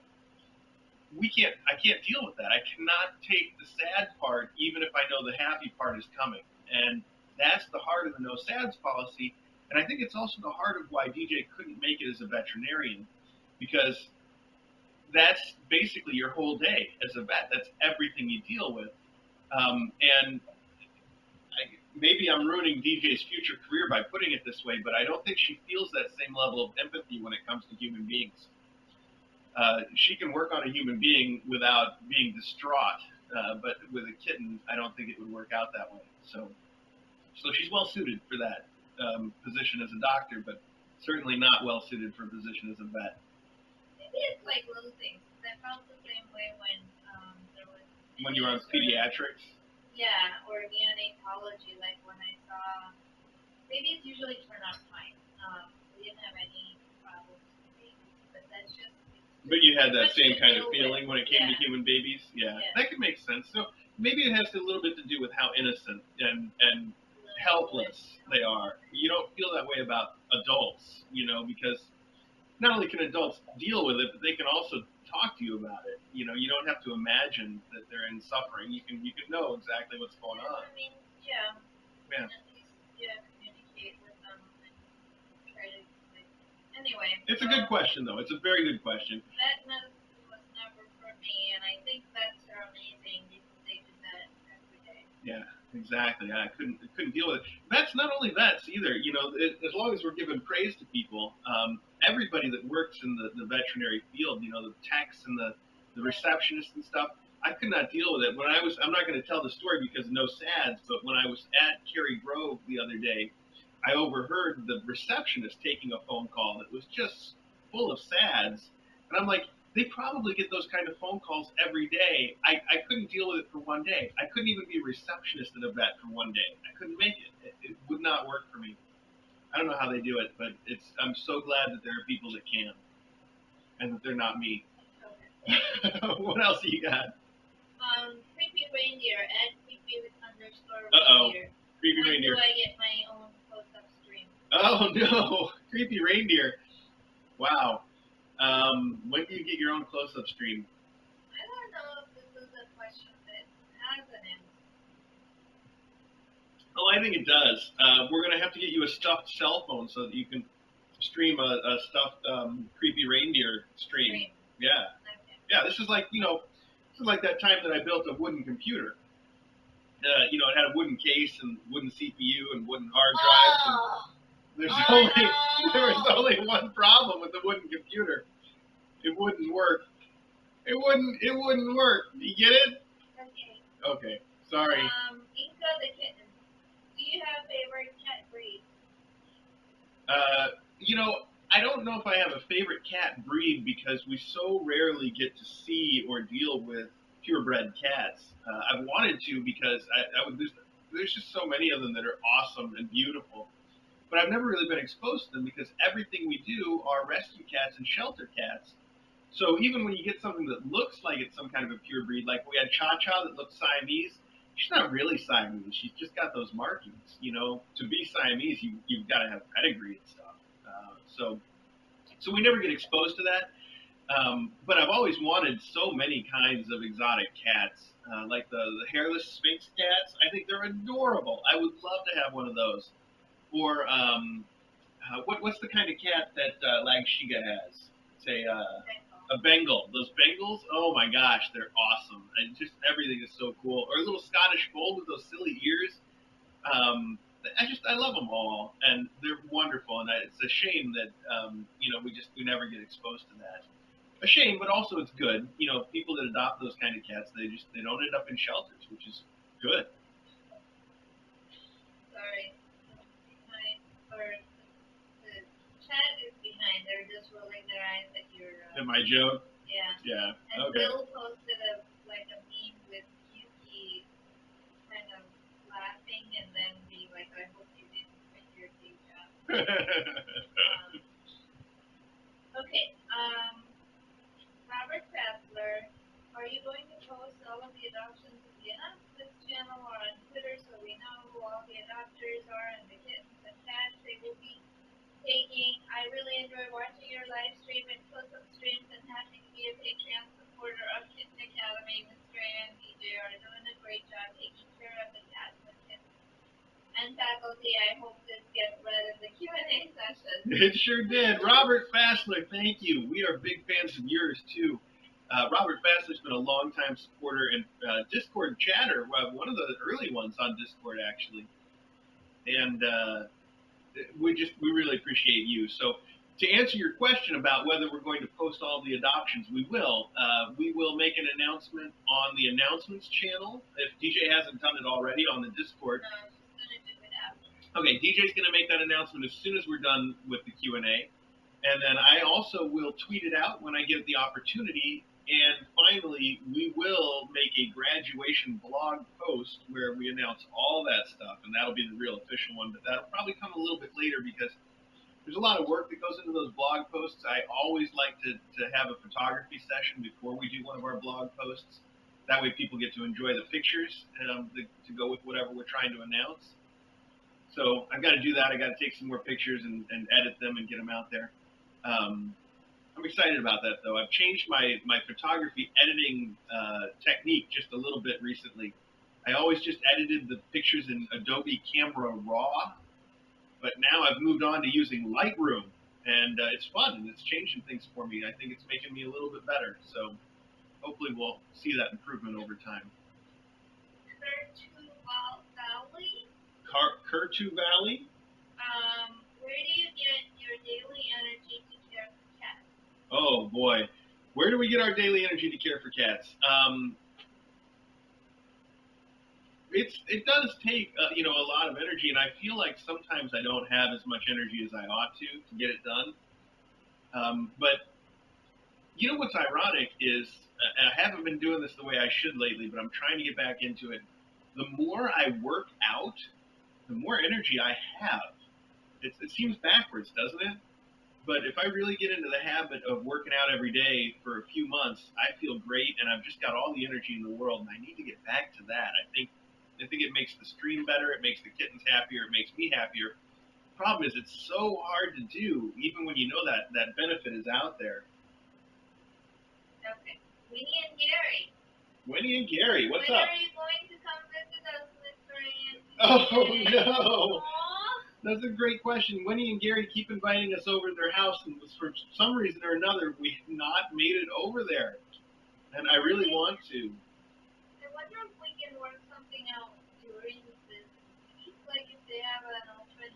I can't deal with that. I cannot take the sad part, even if I know the happy part is coming. And that's the heart of the no SADS policy. And I think it's also the heart of why DJ couldn't make it as a veterinarian, because that's basically your whole day as a vet. That's everything you deal with. And maybe I'm ruining DJ's future career by putting it this way, but I don't think she feels that same level of empathy when it comes to human beings. She can work on a human being without being distraught, but with a kitten, I don't think it would work out that way. So she's well suited for that position as a doctor, but certainly not well suited for a position as a vet. Maybe it's like little things. I felt the same way when there was. When you were on pediatrics? Yeah, or neonatology, like when I saw. Babies usually turn out fine. We didn't have any problems with babies, but that's just. But you had that same kind of feeling when it came to human babies? Yeah, that could make sense. So maybe it has a little bit to do with how innocent and helpless they are. You don't feel that way about adults, because not only can adults deal with it, but they can also talk to you about it. You don't have to imagine that they're in suffering. You can know exactly what's going on. Yeah. Yeah. At least, communicate with them and try to. Anyway. It's a good question, though. It's a very good question. Vet medicine was never for me, and I think vets are amazing because they do that every day. Yeah, exactly. I couldn't deal with it. Vets, not only vets either. As long as we're giving praise to people, everybody that works in the veterinary field, the techs and the receptionists and stuff, I could not deal with it. I'm not going to tell the story because no SADS, but when I was at Cary Grove the other day, I overheard the receptionist taking a phone call that was just full of SADS. And I'm like, they probably get those kind of phone calls every day. I couldn't deal with it for one day. I couldn't even be a receptionist at a vet for one day. I couldn't make it. It would not work for me. I don't know how they do it, but I'm so glad that there are people that can, and that they're not me. Okay. What else do you got? Creepy reindeer, @creepy_reindeer. Creepy reindeer. When do I get my own close-up stream? Oh no, creepy reindeer. Wow. When do you get your own close-up stream? I don't know if this is a question that has an answer. Oh, I think it does. We're going to have to get you a stuffed cell phone so that you can stream a stuffed creepy reindeer stream. Yeah. Okay. Yeah, this is like that time that I built a wooden computer. It had a wooden case and wooden CPU and wooden hard drives. And there was only one problem with the wooden computer. It wouldn't work. It wouldn't work. Do you get it? Okay. Sorry. Inca the Kitten. Do you have a favorite cat breed? You know, I don't know if I have a favorite cat breed because we so rarely get to see or deal with purebred cats. I've wanted to because I would. There's just so many of them that are awesome and beautiful, but I've never really been exposed to them because everything we do are rescue cats and shelter cats. So even when you get something that looks like it's some kind of a pure breed, like we had Cha Cha that looks Siamese, she's not really Siamese. She's just got those markings. You know, to be Siamese, you've got to have pedigree and stuff. So we never get exposed to that. But I've always wanted so many kinds of exotic cats, like the hairless Sphinx cats. I think they're adorable. I would love to have one of those. Or what's the kind of cat that Lag Shiga has? Say a Bengal. Those Bengals, oh my gosh, they're awesome. And just everything is so cool. Or a little Scottish fold with those silly ears. I love them all, and they're wonderful. And it's a shame that we never get exposed to that. A shame, but also it's good. You know, people that adopt those kind of cats, they don't end up in shelters, which is good. Sorry. Behind, or the chat is behind. They're just rolling their eyes at your. At my joke. Yeah. Yeah. And Okay. Bill posted a meme with Yuki kind of laughing and then being like, I hope you didn't quit your day job. Okay. Robert Fassler, are you going to post all of the adoptions in the announcements channel or on Twitter so we know who all the adopters are and the kittens and cats they will be taking? I really enjoy watching your live stream and close-up streams and happy to be a Patreon supporter of Kitten Academy. Mr. and DJ are doing a great job taking care of the cats and kittens. And faculty, I hope this gets read in the Q&A session. It sure did. Robert Fassler, thank you. We are big fans of yours, too. Robert Fassler's been a longtime supporter in Discord chatter, one of the early ones on Discord, actually. And we really appreciate you. So to answer your question about whether we're going to post all the adoptions, we will. We will make an announcement on the announcements channel, if DJ hasn't done it already, on the Discord. No, I'm just going to do it after. Okay, DJ's going to make that announcement as soon as we're done with the Q&A. And then I also will tweet it out when I get the opportunity. And finally, we will make a graduation blog post where we announce all that stuff. And that'll be the real official one. But that'll probably come a little bit later because there's a lot of work that goes into those blog posts. I always like to have a photography session before we do one of our blog posts. That way people get to enjoy the pictures to go with whatever we're trying to announce. So I've got to do that. I got to take some more pictures and edit them and get them out there. I'm excited about that, though. I've changed my photography editing technique just a little bit recently. I always just edited the pictures in Adobe Camera Raw, but now I've moved on to using Lightroom, and it's fun, and it's changing things for me. I think it's making me a little bit better, so hopefully we'll see that improvement over time. Kurtu Valley? Where do you get your daily energy to care for cats? Oh, boy. Where do we get our daily energy to care for cats? It does take a lot of energy, and I feel like sometimes I don't have as much energy as I ought to get it done. But you know what's ironic is, and I haven't been doing this the way I should lately, but I'm trying to get back into it. The more I work out, the more energy I have. It seems backwards, doesn't it? But if I really get into the habit of working out every day for a few months, I feel great, and I've just got all the energy in the world, and I need to get back to that. I think it makes the stream better, it makes the kittens happier, it makes me happier. The problem is it's so hard to do, even when you know that benefit is out there. Okay. Winnie and Gary. Winnie and Gary, what's when up? When are you going to come visit us, Mr. Andy? Oh, no. Aww. That's a great question. Winnie and Gary keep inviting us over to their house, and for some reason or another, we have not made it over there. And I really want to. I wonder if we can work something out during this week, like if they have an open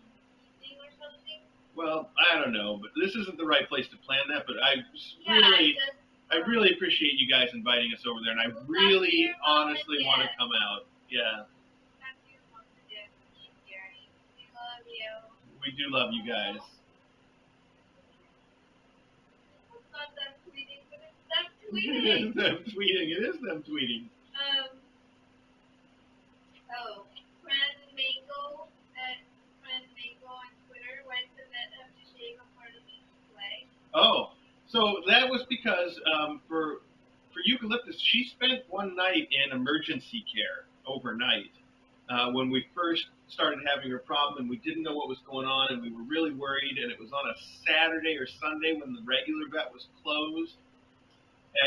evening or something. Well, I don't know, but this isn't the right place to plan that. But I really appreciate you guys inviting us over there, and I really honestly want to come out. Yeah. We do love you guys. tweeting. Them tweeting. It is them tweeting. Fran Mango on Twitter. Why does the vet have to shave a part of each leg? Oh, so that was because for Eucalyptus, she spent one night in emergency care overnight when we first started having her problem, and we didn't know what was going on, and we were really worried. And it was on a Saturday or Sunday when the regular vet was closed,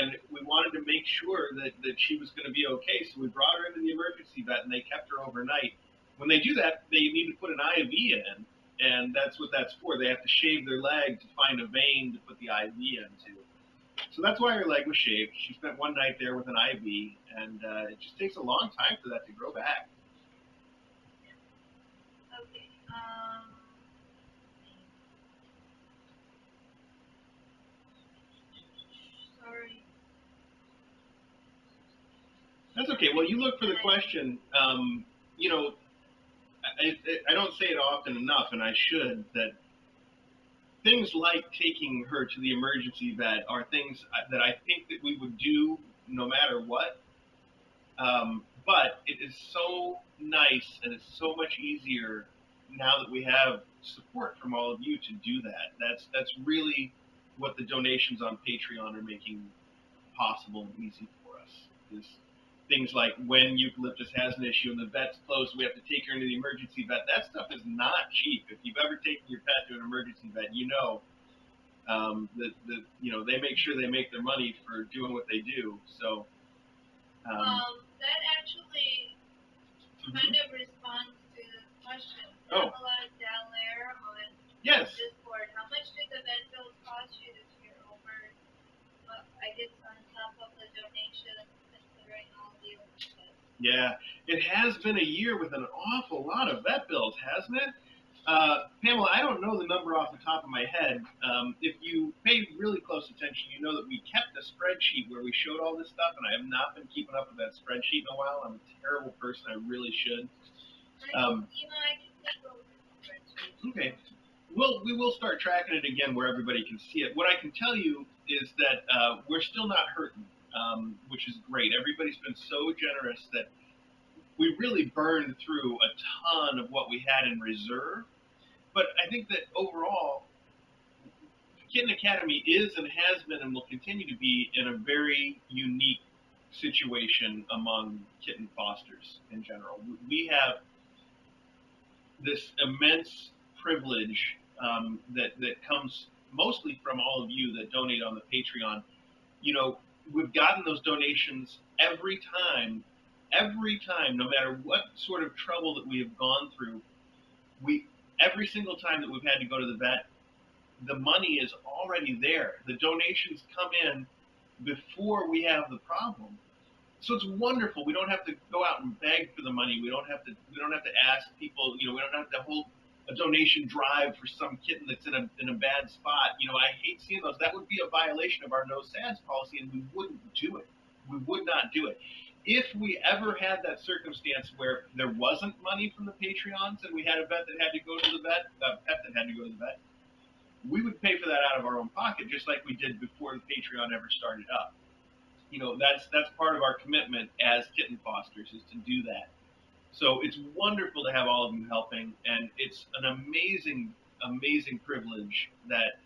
and we wanted to make sure that she was going to be okay. So we brought her into the emergency vet, and they kept her overnight. When they do that, they need to put an IV in, and that's what that's for. They have to shave their leg to find a vein to put the IV into. So that's why her leg was shaved. She spent one night there with an IV, and it just takes a long time for that to grow back. Okay. Sorry. That's okay. Well, you look for the question. You know, I don't say it often enough, and I should, that things like taking her to the emergency vet are things that I think that we would do no matter what. But it is so nice, and it's so much easier now that we have support from all of you to do that. That's really what the donations on Patreon are making possible and easy for us. Is things like when Eucalyptus has an issue and the vet's closed, we have to take her into the emergency vet. That stuff is not cheap. If you've ever taken your pet to an emergency vet, you know that they make sure they make their money for doing what they do. So That actually kind of responds to the question. Oh. Pamela Dallaire on Yes. Discord. How much did the vet bills cost you this year? I guess on top of the donation, considering all the overhead. Yeah, it has been a year with an awful lot of vet bills, hasn't it? Pamela, I don't know the number off the top of my head. If you pay really close attention, you know that we kept a spreadsheet where we showed all this stuff, and I have not been keeping up with that spreadsheet in a while. I'm a terrible person. I really should. I can take over the spreadsheet. Okay. Well, we will start tracking it again where everybody can see it. What I can tell you is that we're still not hurting, which is great. Everybody's been so generous that we really burned through a ton of what we had in reserve. But I think that overall, Kitten Academy is and has been and will continue to be in a very unique situation among kitten fosters in general. We have this immense privilege that comes mostly from all of you that donate on the Patreon. You know, we've gotten those donations every time, no matter what sort of trouble that we have gone through. Every single time that we've had to go to the vet, the money is already there. The donations come in before we have the problem. So it's wonderful. We don't have to go out and beg for the money. We don't have to ask people. We don't have to hold a donation drive for some kitten that's in a bad spot. I hate seeing those. That would be a violation of our no sads policy, and we wouldn't do it. We would not do it. If we ever had that circumstance where there wasn't money from the Patreons and we had a vet that had to go to the vet, a pet that had to go to the vet, we would pay for that out of our own pocket, just like we did before the Patreon ever started up. That's part of our commitment as kitten fosters is to do that. So it's wonderful to have all of you helping, and it's an amazing, amazing privilege that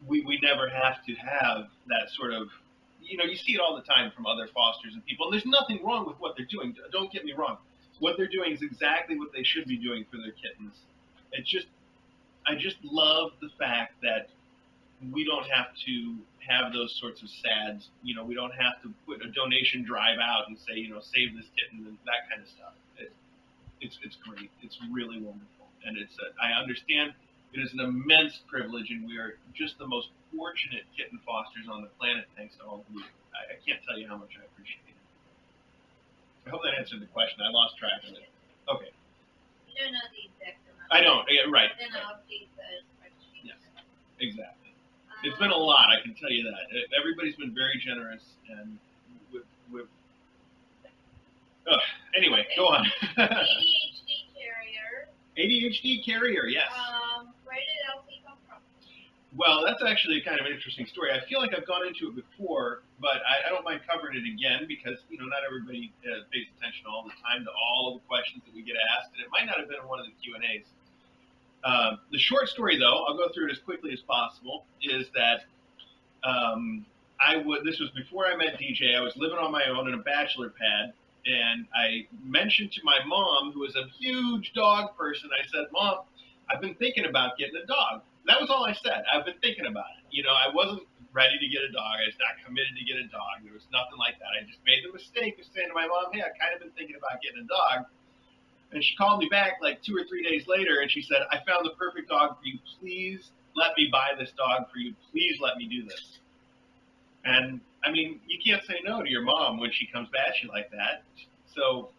we never have to have that sort of, you see it all the time from other fosters and people, and there's nothing wrong with what they're doing. Don't get me wrong. What they're doing is exactly what they should be doing for their kittens. I just love the fact that we don't have to have those sorts of sads. We don't have to put a donation drive out and say, save this kitten and that kind of stuff. It's great. It's really wonderful. And I understand it is an immense privilege, and we are just the most fortunate kitten fosters on the planet, thanks to all of you. I can't tell you how much I appreciate it. I hope that answered the question. I lost track of it. Okay. You don't know the exact amount. I don't. Yeah, right. Then I'll update the spreadsheet. Yes, exactly. It's been a lot, I can tell you that. Everybody's been very generous, and anyway, go on. ADHD carrier. ADHD carrier, yes. Where did Elsie come from? Well, that's actually kind of an interesting story. I feel like I've gone into it before, but I don't mind covering it again because not everybody pays attention all the time to all the questions that we get asked, and it might not have been in one of the Q&As. The short story, though, I'll go through it as quickly as possible. Is that this was before I met DJ. I was living on my own in a bachelor pad, and I mentioned to my mom, who is a huge dog person, I said, "Mom, I've been thinking about getting a dog." That was all I said. I've been thinking about it. I wasn't ready to get a dog. I was not committed to get a dog. There was nothing like that. I just made the mistake of saying to my mom, "Hey, I've kind of been thinking about getting a dog." And she called me back like 2 or 3 days later, and she said, "I found the perfect dog for you. Please let me buy this dog for you. Please let me do this." And I mean, you can't say no to your mom when she comes back at you like that. So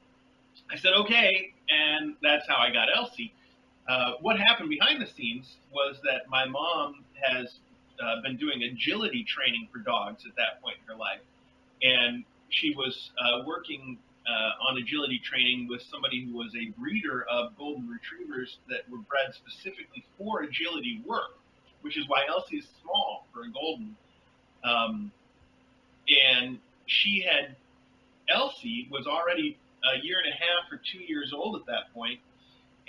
I said, okay, and that's how I got Elsie. What happened behind the scenes was that my mom has been doing agility training for dogs at that point in her life. And she was working on agility training with somebody who was a breeder of golden retrievers that were bred specifically for agility work, which is why Elsie is small for a golden. Um, and she had Elsie was already a year and a half or 2 years old at that point,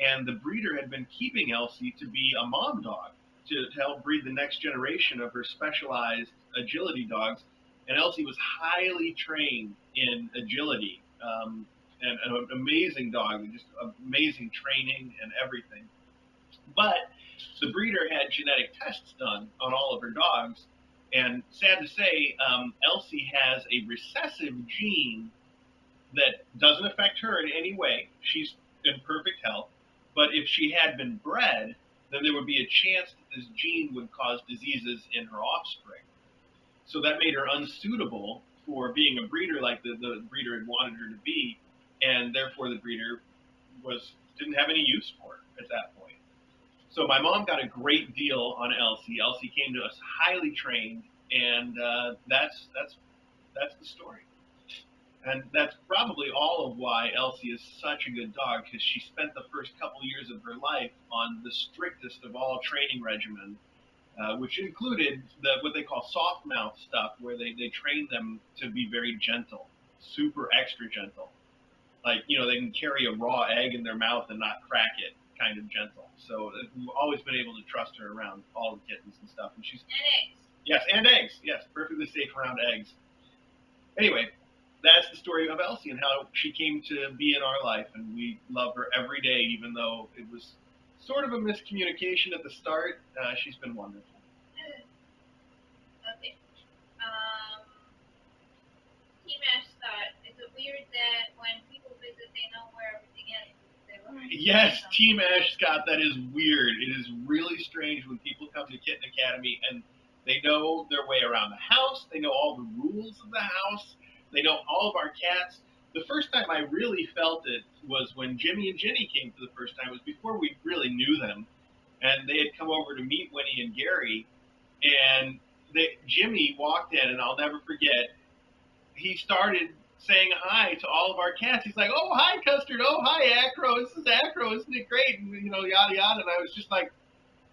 and the breeder had been keeping Elsie to be a mom dog to help breed the next generation of her specialized agility dogs. And Elsie was highly trained in agility, and an amazing dog, just amazing training and everything. But the breeder had genetic tests done on all of her dogs, and sad to say, Elsie has a recessive gene that doesn't affect her in any way. She's in perfect health. But if she had been bred, then there would be a chance that this gene would cause diseases in her offspring. So that made her unsuitable for being a breeder like the breeder had wanted her to be, and therefore the breeder didn't have any use for her at that point. So my mom got a great deal on Elsie. Elsie came to us highly trained, and that's the story. And that's probably all of why Elsie is such a good dog, because she spent the first couple years of her life on the strictest of all training regimen, which included what they call soft mouth stuff, where they train them to be very gentle, super extra gentle. Like, they can carry a raw egg in their mouth and not crack it, kind of gentle. So we've always been able to trust her around all the kittens and stuff. And she's. And eggs. Yes, and eggs. Yes, perfectly safe around eggs. Anyway, that's the story of Elsie and how she came to be in our life, and we love her every day, even though it was sort of a miscommunication at the start. She's been wonderful. Okay. T-Mash thought, is it weird that when people visit, they know where everything is? Yes, Team Ash, Scott, that is weird. It is really strange when people come to Kitten Academy and they know their way around the house. They know all the rules of the house. They know all of our cats. The first time I really felt it was when Jimmy and Jenny came for the first time. It was before we really knew them. And they had come over to meet Winnie and Gary. And Jimmy walked in, and I'll never forget, he started saying hi to all of our cats. He's like, "Oh, hi, Custard. Oh, hi, Acro. This is Acro. Isn't it great?" And, yada, yada. And I was just like,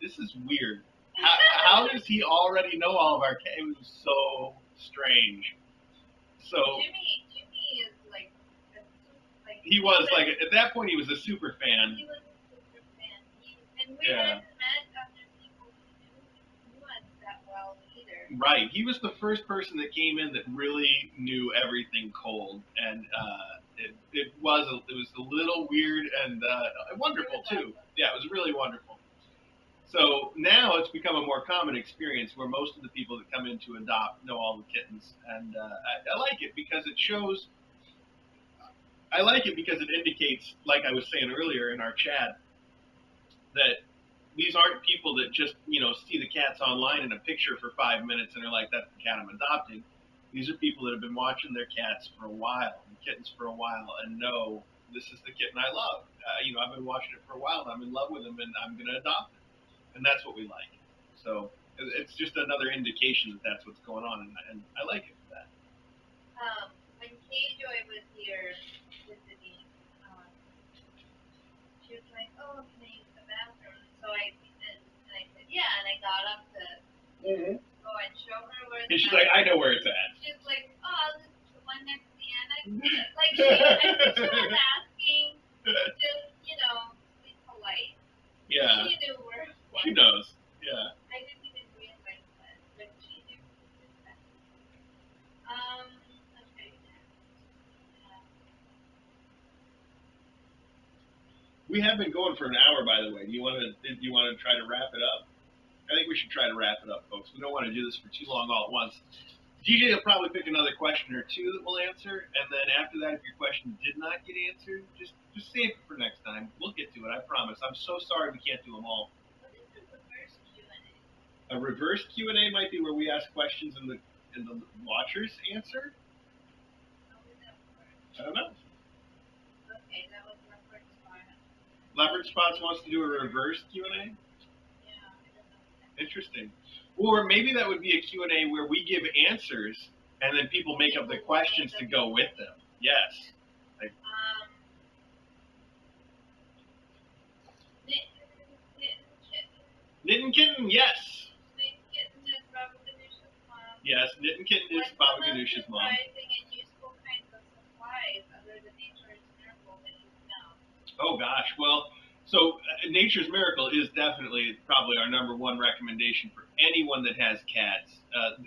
this is weird. How does he already know all of our cats? It was so strange. So Jimmy is like he was like, at that point, he was a super fan. He was a super fan. And we hadn't met other people who knew us that well either. Right. He was the first person that came in that really knew everything cold, and it was a little weird and wonderful too. Yeah, it was really wonderful. So now it's become a more common experience where most of the people that come in to adopt know all the kittens, and I like it because it shows. I like it because it indicates, like I was saying earlier in our chat, that these aren't people that just see the cats online in a picture for 5 minutes and are like, "That's the cat I'm adopting." These are people that have been watching their cats for a while, and kittens for a while, and know this is the kitten I love. I've been watching it for a while, and I'm in love with him, and I'm going to adopt him, and that's what we like. So it's just another indication that that's what's going on, and I like it for that. When Kay-Joy was here visiting, she was like, "Oh, can I use the bathroom?" So I said, "Yeah," and I got up to Mm-hmm. Go and show her where the And she's mat like, I is. know where it's at. She's like, oh, this is the one next to the annex. Like, I think she was asking, just, be polite. Yeah. She knew where it was. She knows. Yeah. I didn't even realize that, but she knew. Okay. We have been going for an hour, by the way. Do you want to try to wrap it up? I think we should try to wrap it up, folks. We don't want to do this for too long all at once. DJ will probably pick another question or two that we'll answer, and then after that, if your question did not get answered, just save it for next time. We'll get to it, I promise. I'm so sorry we can't do them all. What is a reverse Q&A? A reverse Q&A might be where we ask questions and the watchers answer. How would that work? I don't know. Okay, that was Leopard Spot. Leopard Spots wants to do a reverse Q&A? Yeah, I don't know. Interesting. Or maybe that would be a Q&A where we give answers and then people make up the questions to go with them. Yes. Knit and Kitten, yes. Knit Kitten is Baba Ganoush's mom. Yes, Knit and Kitten is Baba Ganoush's mom. Surprising and useful kinds of supplies other than Nature's Miracle that you know. Oh gosh, well, so Nature's Miracle is definitely probably our number one recommendation for anyone that has cats.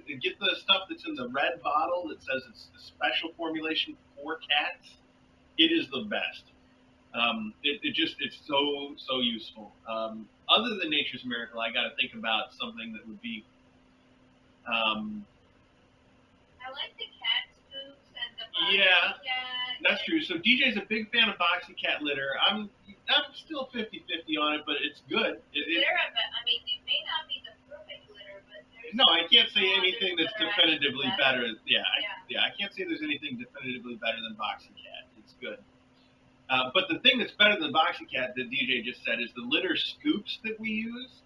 Get the stuff that's in the red bottle that says it's a special formulation for cats. It is the best. It's so useful. Other than Nature's Miracle, I got to think about something that would be. I like the cat scoops and the boxy Yeah, cat. That's true. So DJ's a big fan of boxy cat litter. I'm still 50-50 on it, but it's good. It may not be the perfect litter, but there's. No, I can't say anything that's definitively better. I can't say there's anything definitively better than boxy cat. It's good. But the thing that's better than boxy cat that DJ just said is the litter scoops that we use.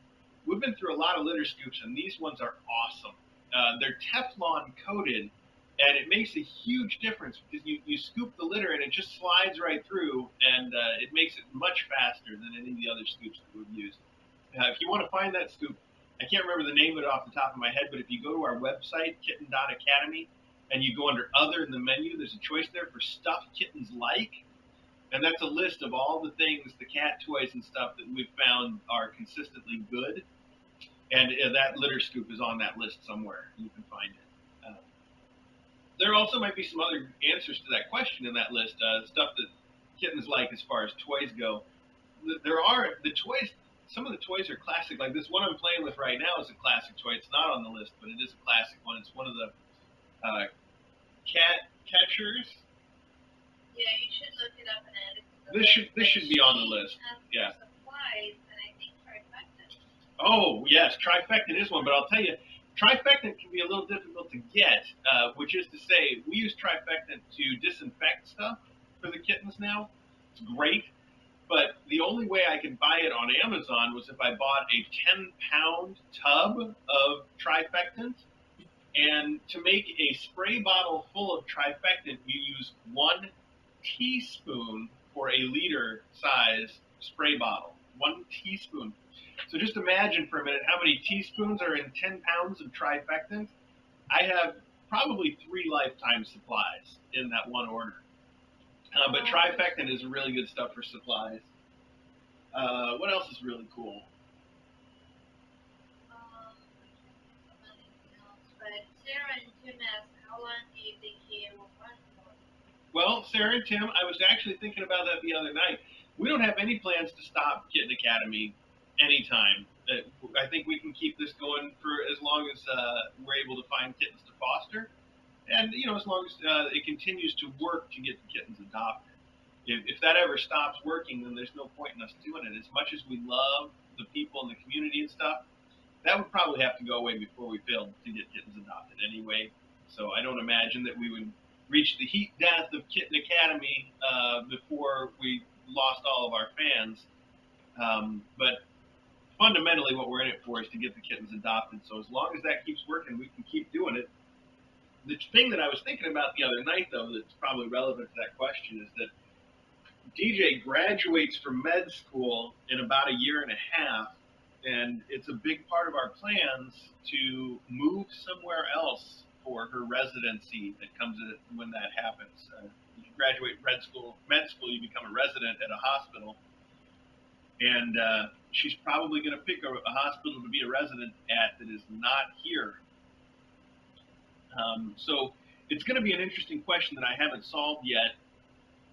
We've been through a lot of litter scoops, and these ones are awesome. They're Teflon coated, and it makes a huge difference because you scoop the litter and it just slides right through, and it makes it much faster than any of the other scoops that we've used. If you want to find that scoop, I can't remember the name of it off the top of my head, but if you go to our website, kitten.academy, and you go under Other in the menu, there's a choice there for stuff kittens like. And that's a list of all the things, the cat toys and stuff that we've found are consistently good. And that litter scoop is on that list somewhere. You can find it. There also might be some other answers to that question in that list, stuff that kittens like as far as toys go. There are the toys. Some of the toys are classic. Like this one I'm playing with right now is a classic toy. It's not on the list, but it is a classic one. It's one of the cat catchers. Yeah, you should look it up and add it to the list. This should be on the list. Yeah. Supplies, and I think trifecta. Oh yes, trifecta is one, but I'll tell you, trifecta can be a little difficult to get. Which is to say, we use trifecta to disinfect stuff for the kittens now. It's great, but the only way I could buy it on Amazon was if I bought a 10-pound tub of trifectant. And to make a spray bottle full of trifectant, you use 1 teaspoon for a liter size spray bottle. 1 teaspoon. So just imagine for a minute how many teaspoons are in 10 pounds of trifectant. I have probably 3 lifetime supplies in that one order. But trifectant is really good stuff for supplies. What else is really cool? But Sarah and Tim asked, how long do you think he will run for? Well, Sarah and Tim, I was actually thinking about that the other night. We don't have any plans to stop Kitten Academy anytime. I think we can keep this going for as long as we're able to find kittens to foster. And, as long as it continues to work to get the kittens adopted. If that ever stops working, then there's no point in us doing it. As much as we love the people in the community and stuff, that would probably have to go away before we failed to get kittens adopted anyway. So I don't imagine that we would reach the heat death of Kitten Academy before we lost all of our fans. But fundamentally what we're in it for is to get the kittens adopted. So as long as that keeps working, we can keep doing it. The thing that I was thinking about the other night, though, that's probably relevant to that question is that DJ graduates from med school in about a year and a half, and it's a big part of our plans to move somewhere else for her residency that comes in when that happens. You graduate med school, you become a resident at a hospital, and she's probably going to pick a hospital to be a resident at that is not here. So it's going to be an interesting question that I haven't solved yet.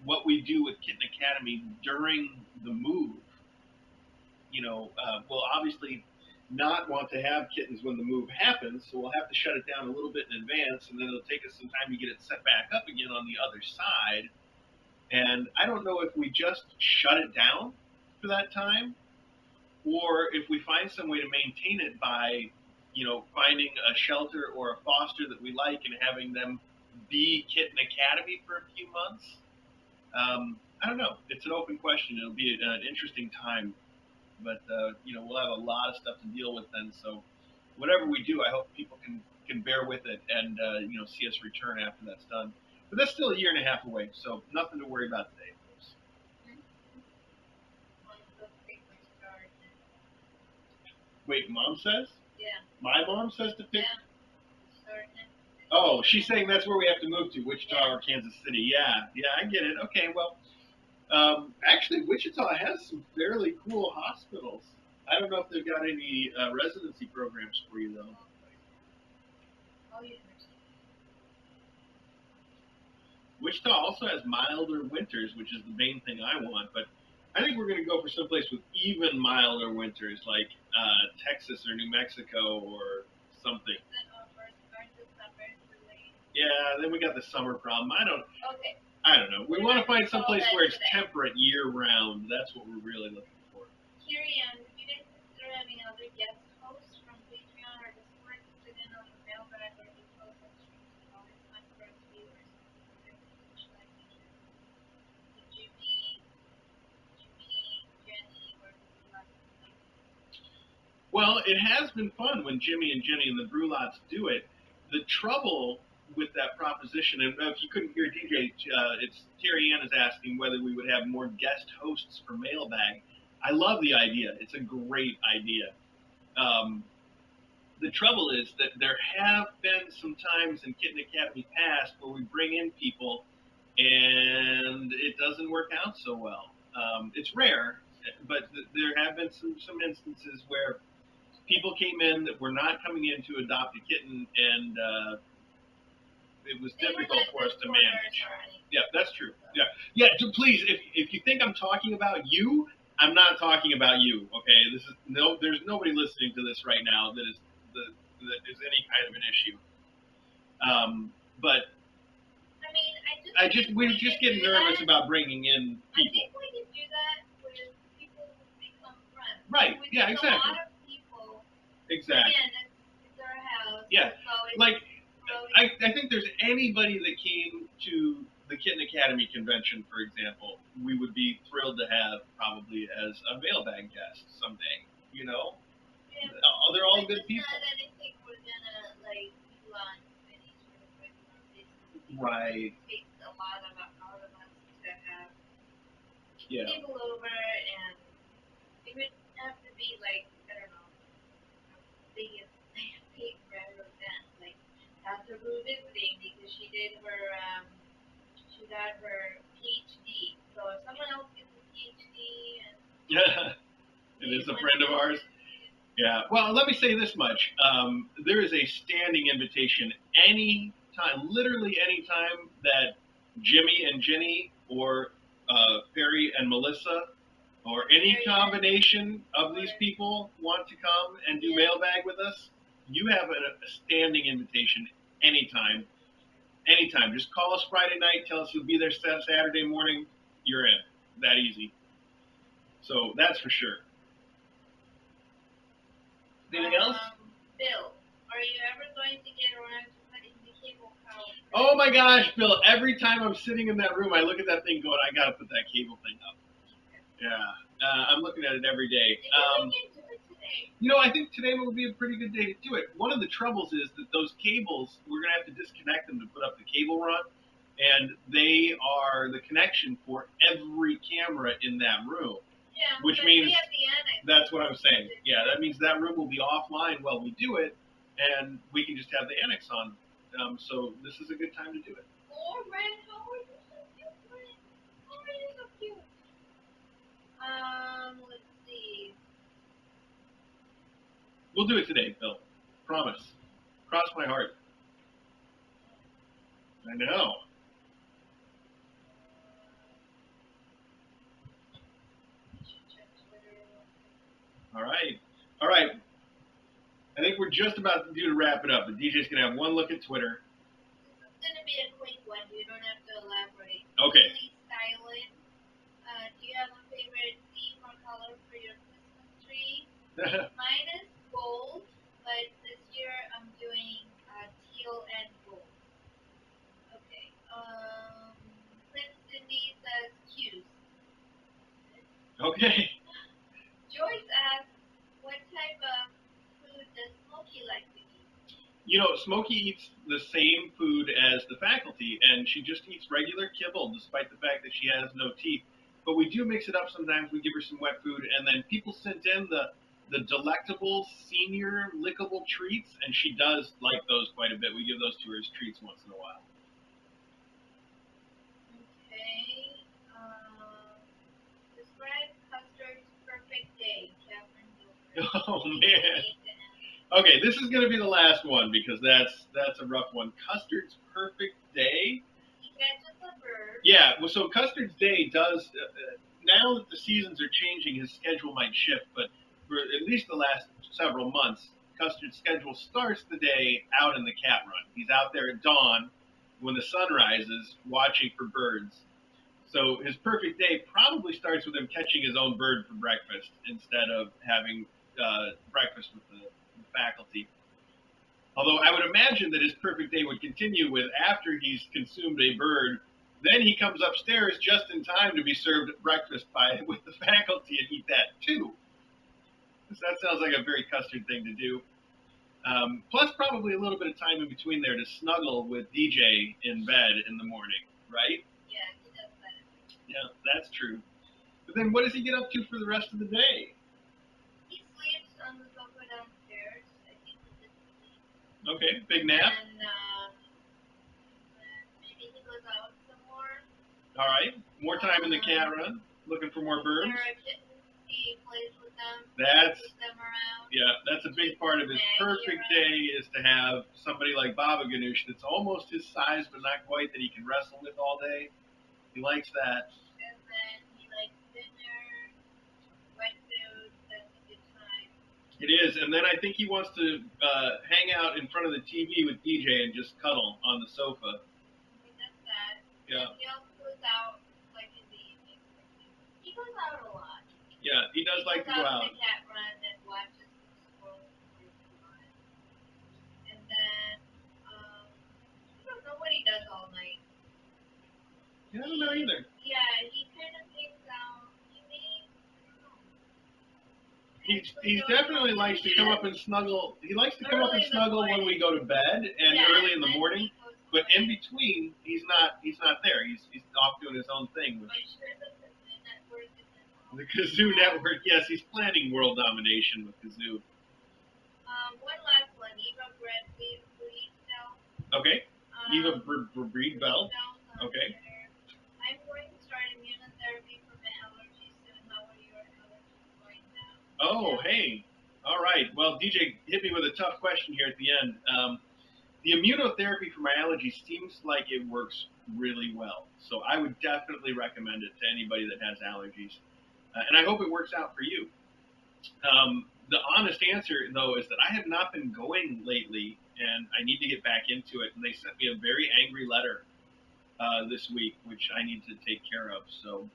What we do with Kitten Academy during the move. We'll obviously not want to have kittens when the move happens, so we'll have to shut it down a little bit in advance, and then it'll take us some time to get it set back up again on the other side. And I don't know if we just shut it down for that time, or if we find some way to maintain it by, finding a shelter or a foster that we like and having them be Kitten Academy for a few months. I don't know. It's an open question. It'll be an interesting time. But, we'll have a lot of stuff to deal with then. So whatever we do, I hope people can bear with it and, see us return after that's done. But that's still a year and a half away, so nothing to worry about today, folks. Wait, Mom says? Yeah. My mom says to pick? Yeah. Oh, she's saying that's where we have to move to, Wichita or Kansas City. Yeah, I get it. Okay, well, actually, Wichita has some fairly cool hospitals. I don't know if they've got any residency programs for you, though. Oh, yeah. Wichita also has milder winters, which is the main thing I want, but I think we're going to go for someplace with even milder winters, like Texas or New Mexico or something. Yeah, then we got the summer problem. I don't know. We want to find someplace where it's temperate year-round. That's what we're really looking for. Carrie Ann, would you guys consider having another guest host from Patreon or Discord to sit in on the mailbag or the post on streams and all this time for us viewers? Jenny, or well, it has been fun when Jimmy and Jenny and the Brulots do it. The trouble with that proposition, and if you couldn't hear DJ, it's Terry Ann is asking whether we would have more guest hosts for Mailbag. I love the idea. It's a great idea. The trouble is that there have been some times in Kitten Academy past where we bring in people and it doesn't work out so well. It's rare, but there have been some instances where people came in that were not coming in to adopt a kitten, and it was difficult for us to manage. Yeah, that's true. Yeah. Please, if you think I'm talking about you, I'm not talking about you. Okay, there's nobody listening to this right now that is any kind of an issue. But we just get nervous about bringing in people. I think we can do that with people who become friends. Right. Yeah. Exactly. A lot of people. Exactly. Again, it's our house. Yeah. So I think there's anybody that came to the Kitten Academy convention, for example, we would be thrilled to have probably as a mailbag guest someday. Yeah. They're all good people. Not anything we're gonna do on any sort of regular basis. Right. It takes a lot of us to have people over, and it would have to be I don't know, the biggest big rare event, like Dr. Blue visiting because she got her PhD. So if someone else gets a PhD and is a friend of ours. Yeah. Well, let me say this much. There is a standing invitation literally any time that Jimmy and Jenny or Perry and Melissa or any combination of these people want to come and do mailbag with us, you have a standing invitation anytime. Anytime. Just call us Friday night, tell us you'll be there Saturday morning, you're in. That easy. So that's for sure. Anything else? Bill, are you ever going to get around to putting the cable power? Oh my gosh, Bill, every time I'm sitting in that room, I look at that thing going, I gotta put that cable thing up. Yeah. I'm looking at it every day. I think today would be a pretty good day to do it. One of the troubles is that those cables, we're going to have to disconnect them to put up the cable run, and they are the connection for every camera in that room. Yeah, Yeah, which but means we have the annex. that's what I'm saying. Yeah, that means that room will be offline while we do it, and we can just have the annex on. So this is a good time to do it. Oh, Ren, how are you so cute, Ren? How are you so cute? Let's see. We'll do it today, Phil. Promise. Cross my heart. I know. All right. All right. I think we're just about to wrap it up. The DJ's going to have one look at Twitter. This is going to be a quick one. You don't have to elaborate. Okay. Really styling. Do you have a favorite theme or color for your Christmas tree? Mine is gold, but this year I'm doing teal and gold. Okay. Prince Cindy says cues. Okay. Joyce asks, what type of food does Smokey like to eat? You know, Smokey eats the same food as the faculty, and she just eats regular kibble despite the fact that she has no teeth. But we do mix it up sometimes. We give her some wet food, and then people sent in the delectable senior lickable treats, and she does like those quite a bit. We give those to her as treats once in a while. Okay. Describe Custard's perfect day, Catherine Gilbert. Oh, man. Okay, this is going to be the last one because that's a rough one. Custard's perfect day. He catches a bird. Yeah, well, so Custard's day does. Now that the seasons are changing, his schedule might shift, but for at least the last several months, Custard's schedule starts the day out in the cat run. He's out there at dawn when the sun rises, watching for birds. So his perfect day probably starts with him catching his own bird for breakfast instead of having breakfast with the faculty. Although I would imagine that his perfect day would continue with after he's consumed a bird, then he comes upstairs just in time to be served breakfast with the faculty and eat that too. So that sounds like a very Custard thing to do. Plus probably a little bit of time in between there to snuggle with DJ in bed in the morning, right? Yeah, he does that. Yeah, that's true. But then what does he get up to for the rest of the day? He sleeps on the sofa downstairs. I think he just sleeps. Okay, big nap. And maybe he goes out some more. All right, more time in the cat run, looking for more birds. There are kittens. He plays with them. That's Moves them around. Yeah, that's a big part of his perfect day is to have somebody like Baba Ganoush that's almost his size but not quite that he can wrestle with all day. He likes that. And then he likes dinner, wet food. That's a good time. It is, and then I think he wants to hang out in front of the TV with DJ and just cuddle on the sofa. He does that. Yeah. And he also goes out like in the evening. He goes out a lot. Yeah, he does like to go out. He goes out to the cat run and watches the squirrels run. And then, I don't know what he does all night. Yeah, I don't know either. Yeah, he kind of hangs out. He may, I don't know. He definitely likes to come up and snuggle. He likes to come up and snuggle when we go to bed and early in the morning. But in between, he's not there. He's off doing his own thing. The Kazoo Network, yes, he's planning world domination with Kazoo. One last one. Eva Breed Bell. Okay. Eva Breed Bell. Okay. I'm going to start immunotherapy for my allergies soon. How are your allergies going now? Oh, hey. All right. Well, DJ hit me with a tough question here at the end. The immunotherapy for my allergies seems like it works really well. So I would definitely recommend it to anybody that has allergies. And I hope it works out for you. The honest answer, though, is that I have not been going lately, and I need to get back into it. And they sent me a very angry letter this week, which I need to take care of. So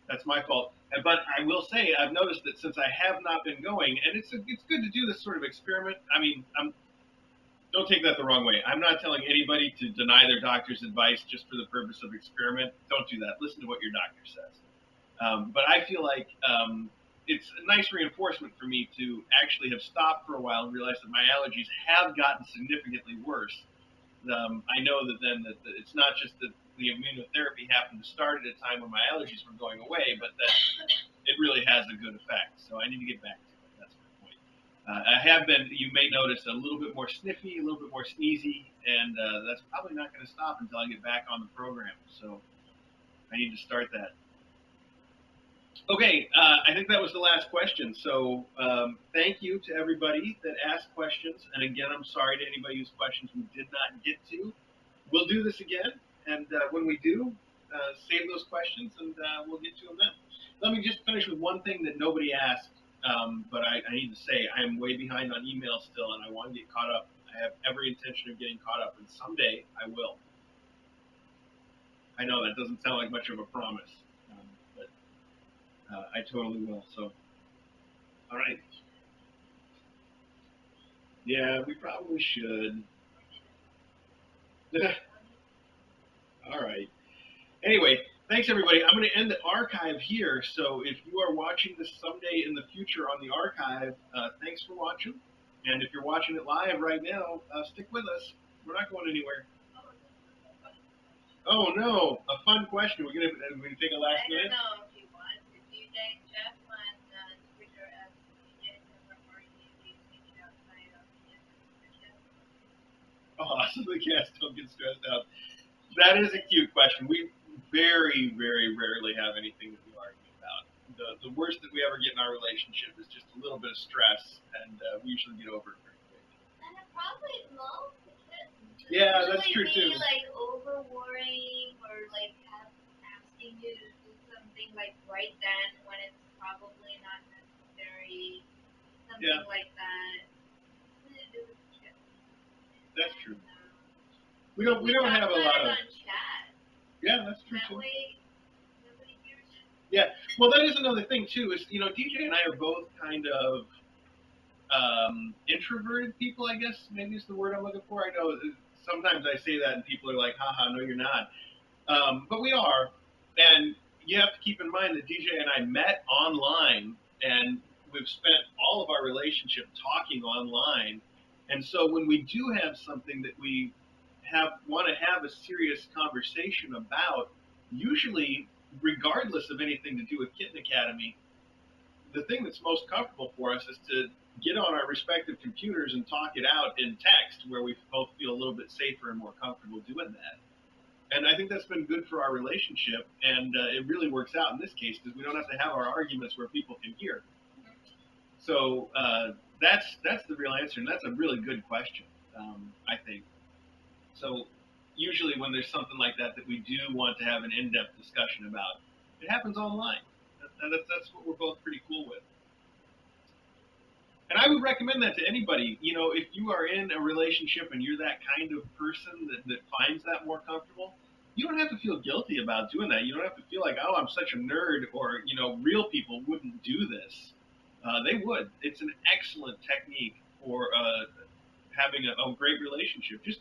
that's my fault. But I will say, I've noticed that since I have not been going, and it's good to do this sort of experiment. I mean, don't take that the wrong way. I'm not telling anybody to deny their doctor's advice just for the purpose of experiment. Don't do that. Listen to what your doctor says. But I feel like it's a nice reinforcement for me to actually have stopped for a while and realize that my allergies have gotten significantly worse. I know that then that it's not just that the immunotherapy happened to start at a time when my allergies were going away, but that it really has a good effect. So I need to get back to it. That's my point. I have been, you may notice, a little bit more sniffy, a little bit more sneezy, and that's probably not going to stop until I get back on the program. So I need to start that. Okay, I think that was the last question. So thank you to everybody that asked questions. And again, I'm sorry to anybody whose questions we did not get to. We'll do this again. And when we do, save those questions and we'll get to them then. Let me just finish with one thing that nobody asked, but I need to say I am way behind on email still, and I want to get caught up. I have every intention of getting caught up, and someday I will. I know that doesn't sound like much of a promise, but I totally will. So, all right. Yeah, we probably should. All right. Anyway, thanks everybody. I'm going to end the archive here. So if you are watching this someday in the future on the archive, thanks for watching. And if you're watching it live right now, stick with us. We're not going anywhere. Oh no, a fun question. We're gonna take a last minute. I don't know if you want to do that. Jeff on Twitter as DJ or you take it outside of the Oh, so the cats don't get stressed out. That is a cute question. We very, very rarely have anything that we argue about. The worst that we ever get in our relationship is just a little bit of stress, and we usually get over it pretty quick. And it probably most yeah, that's true be, too. Like over worrying or like asking you to do something like right then when it's probably not necessary. Something like that. That's true. We don't have a lot of. Chat. Yeah, that's true that too. Way, nobody hears it. Yeah, well, that is another thing too. Is DJ and I are both kind of introverted people. I guess maybe is the word I'm looking for. I know sometimes I say that and people are like, "Haha, no, you're not." But we are, and you have to keep in mind that DJ and I met online, and we've spent all of our relationship talking online. And so when we do have something that we want to have a serious conversation about, usually, regardless of anything to do with Kitten Academy, the thing that's most comfortable for us is to get on our respective computers and talk it out in text, where we both feel a little bit safer and more comfortable doing that. And I think that's been good for our relationship, and it really works out in this case because we don't have to have our arguments where people can hear. So that's the real answer, and that's a really good question, I think. So usually when there's something like that we do want to have an in-depth discussion about, it happens online, and that's what we're both pretty cool with. And I would recommend that to anybody. If you are in a relationship and you're that kind of person that finds that more comfortable, you don't have to feel guilty about doing that. You don't have to feel like, oh, I'm such a nerd, or, real people wouldn't do this. They would. It's an excellent technique for having a great relationship. Just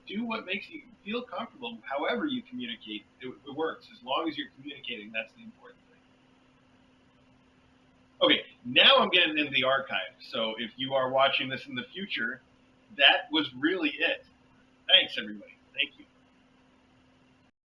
do what makes you feel comfortable. However you communicate, it works. As long as you're communicating, that's the important thing. Okay, now I'm getting into the archive. So if you are watching this in the future, that was really it. Thanks, everybody. Thank you.